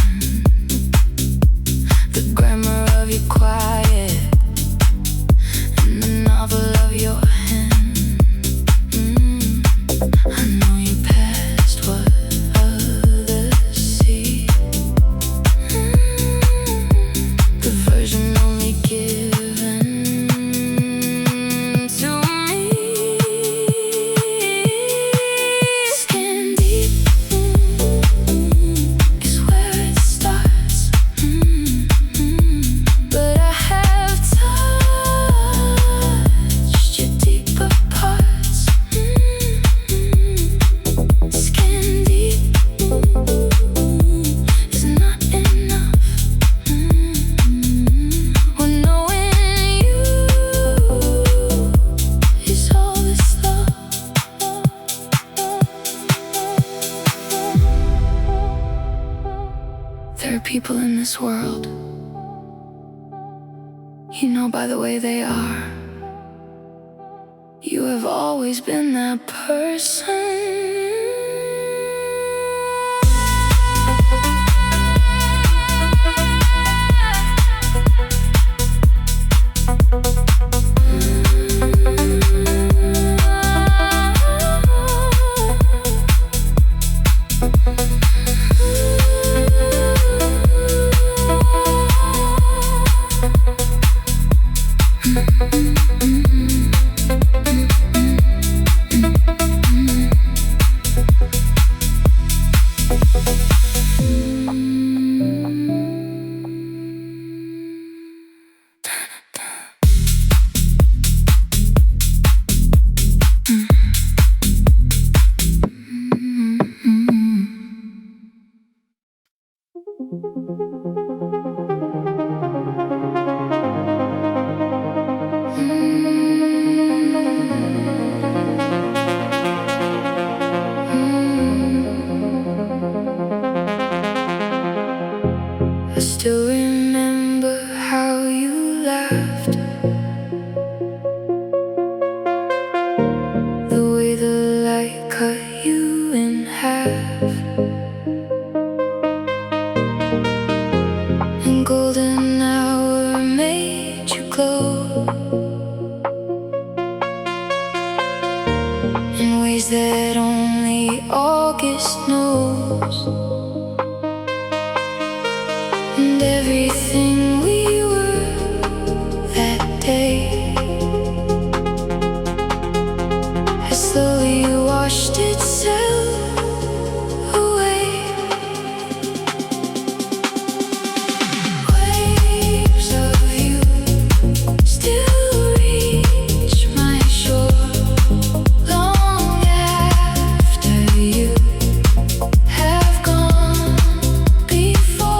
Speaker 3: The grammar of your quiet and the novel of your hand. I know you passed what others see, the There are people in this world, you know by the way they are. You have always been that person. I still remember how you laughed, the way the light cut you in half, and golden hour made you glow in ways that only August knows. And everything we were that day has slowly washed itself away. Waves of you still reach my shore long after you have gone before.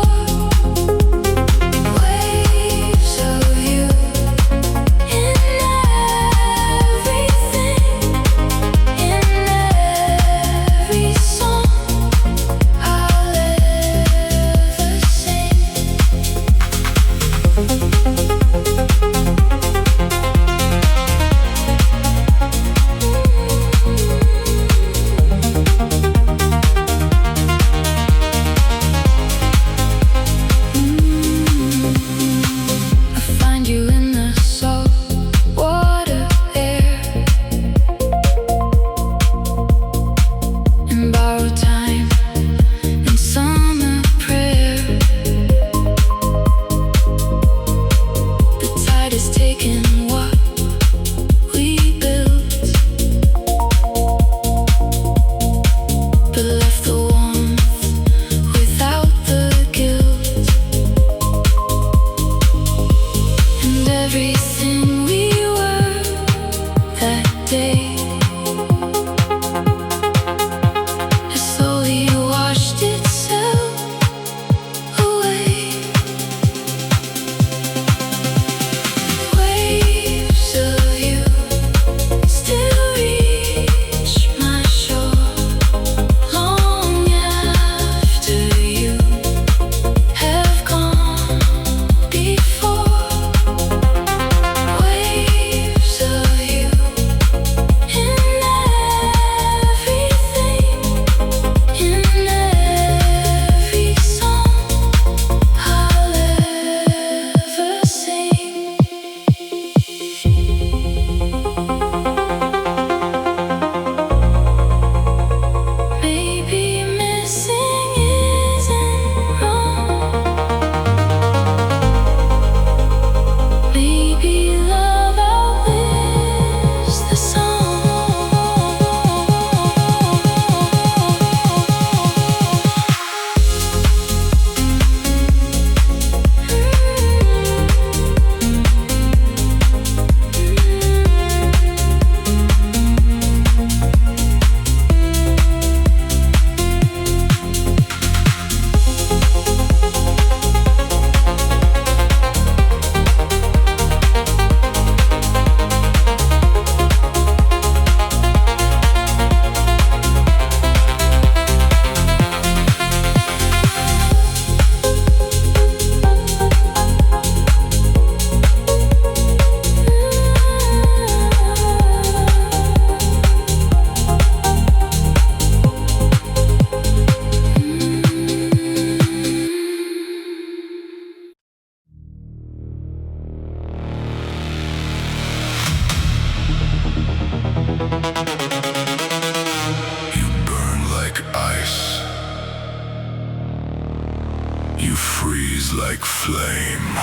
Speaker 2: You freeze like flame.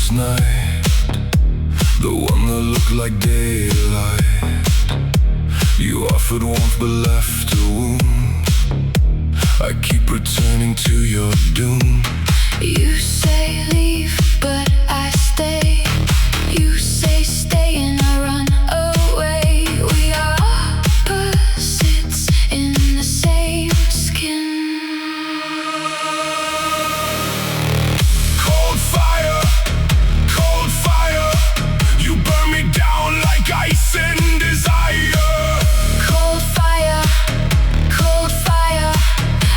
Speaker 2: Night, the one that looked like daylight. You offered warmth but left a wound. I keep returning to your doom.
Speaker 3: You say leave, but I stay. You say stay and I run away. We are opposites in the same skin.
Speaker 2: Cold fire, cold fire. You burn me down like ice and desire.
Speaker 3: Cold fire, cold fire.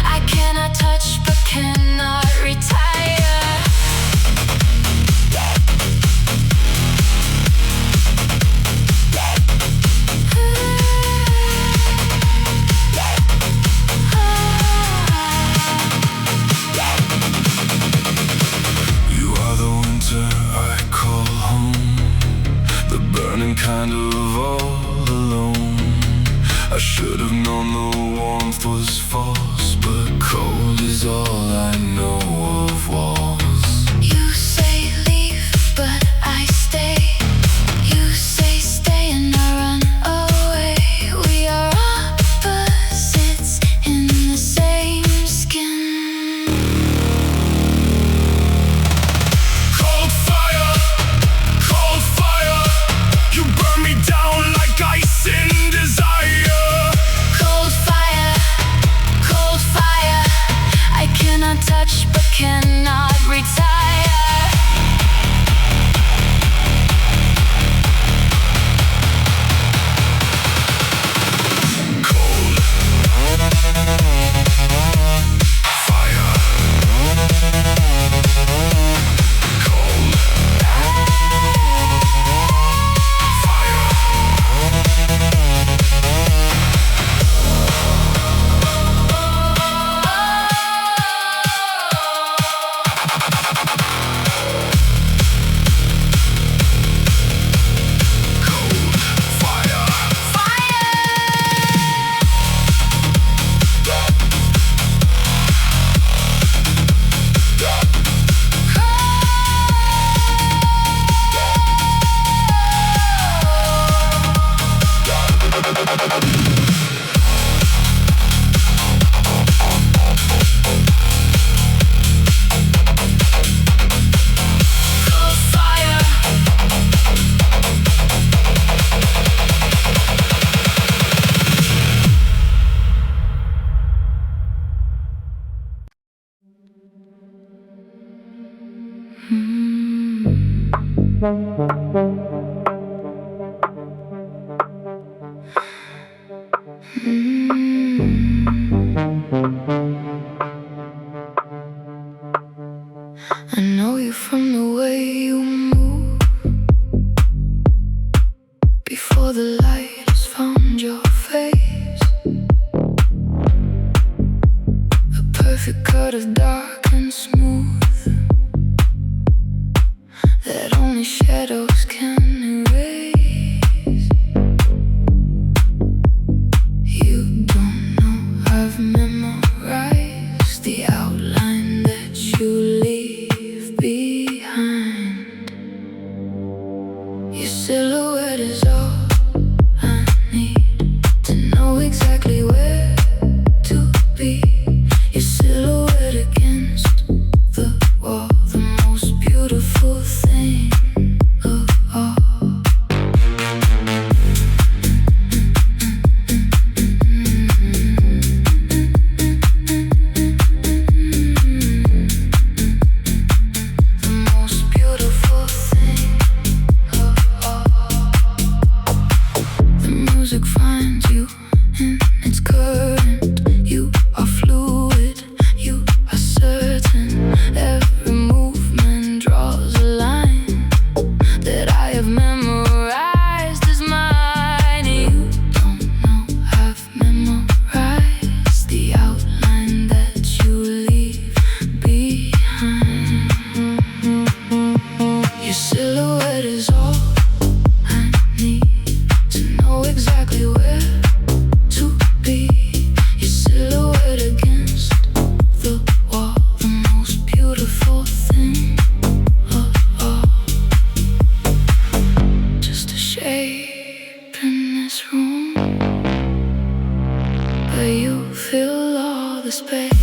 Speaker 3: I cannot touch but cannot retire.
Speaker 2: You are the winter I call home, the burning kind of all alone. I should have known the warmth was false, but cold is all I know of walls.
Speaker 3: You say leave, but I stay. You say stay and I run away. We are opposites in the same skin.
Speaker 2: Cold fire, you burn me down like ice in desire.
Speaker 3: Cold fire, I cannot touch but cannot retire.
Speaker 2: Cold fire, cold
Speaker 3: I know you from the way you move. Before the light has found your face, a perfect cut of dark and smooth that only shadows can erase. You don't know I've memorized the outline that you leave behind. Your silhouette is all I need to know exactly where to be. Your silhouette against the wall, the most beautiful thing of all. fill all the space.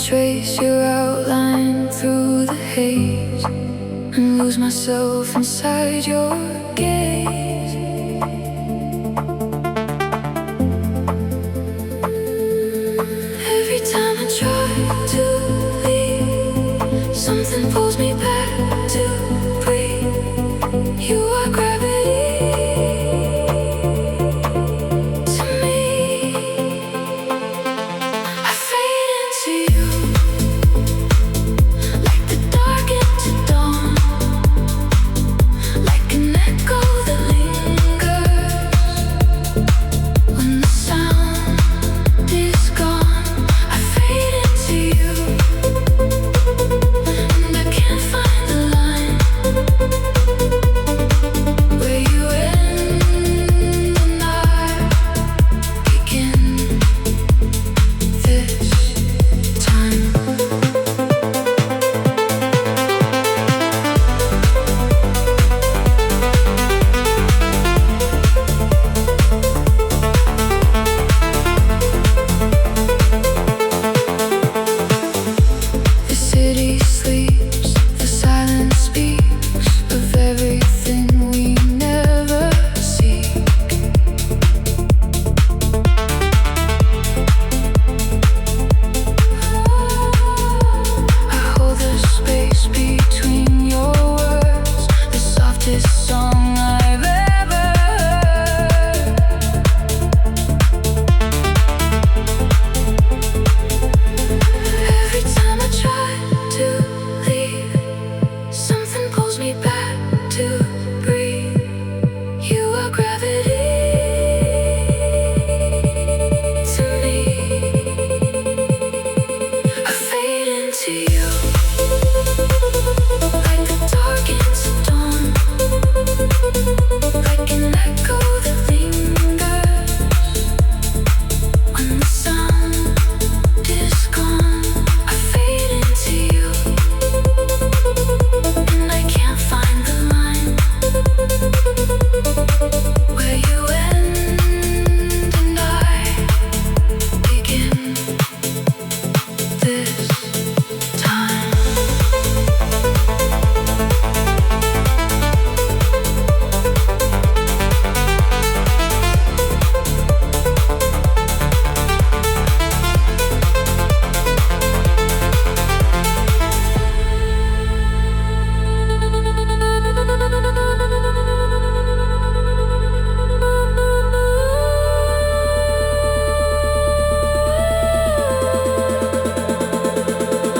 Speaker 3: trace your outline through the haze and lose myself inside your gaze. Every time I try to leave, something pulls me back to breathe. You are gravity to me. I fade into you like the dark into dawn, like an echo that lingers when the sound is gone. I fade into you and I can't find the line where you end and I begin this time. The city sleeps, the silence speaks of everything we never see. I hold the space between your words, the softest song I've ever heard. Every time I try to leave, something pulls me back to breathe. You are gravity to me. I fade into you like the dark into dawn, like an echo that lingers when the sound is gone. I fade into you and I can't find the line where you end and I begin this time.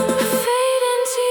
Speaker 3: I fade into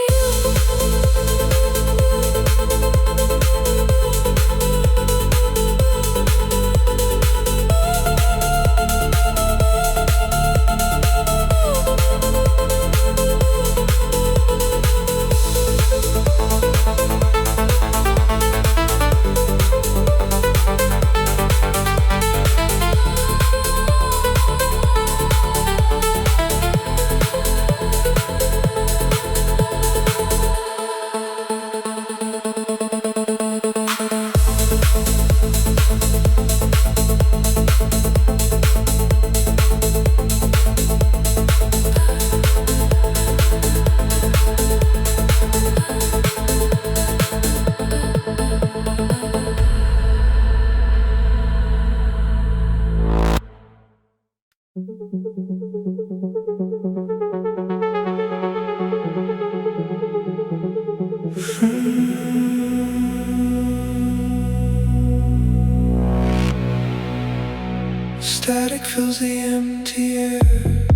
Speaker 3: static fills the empty air.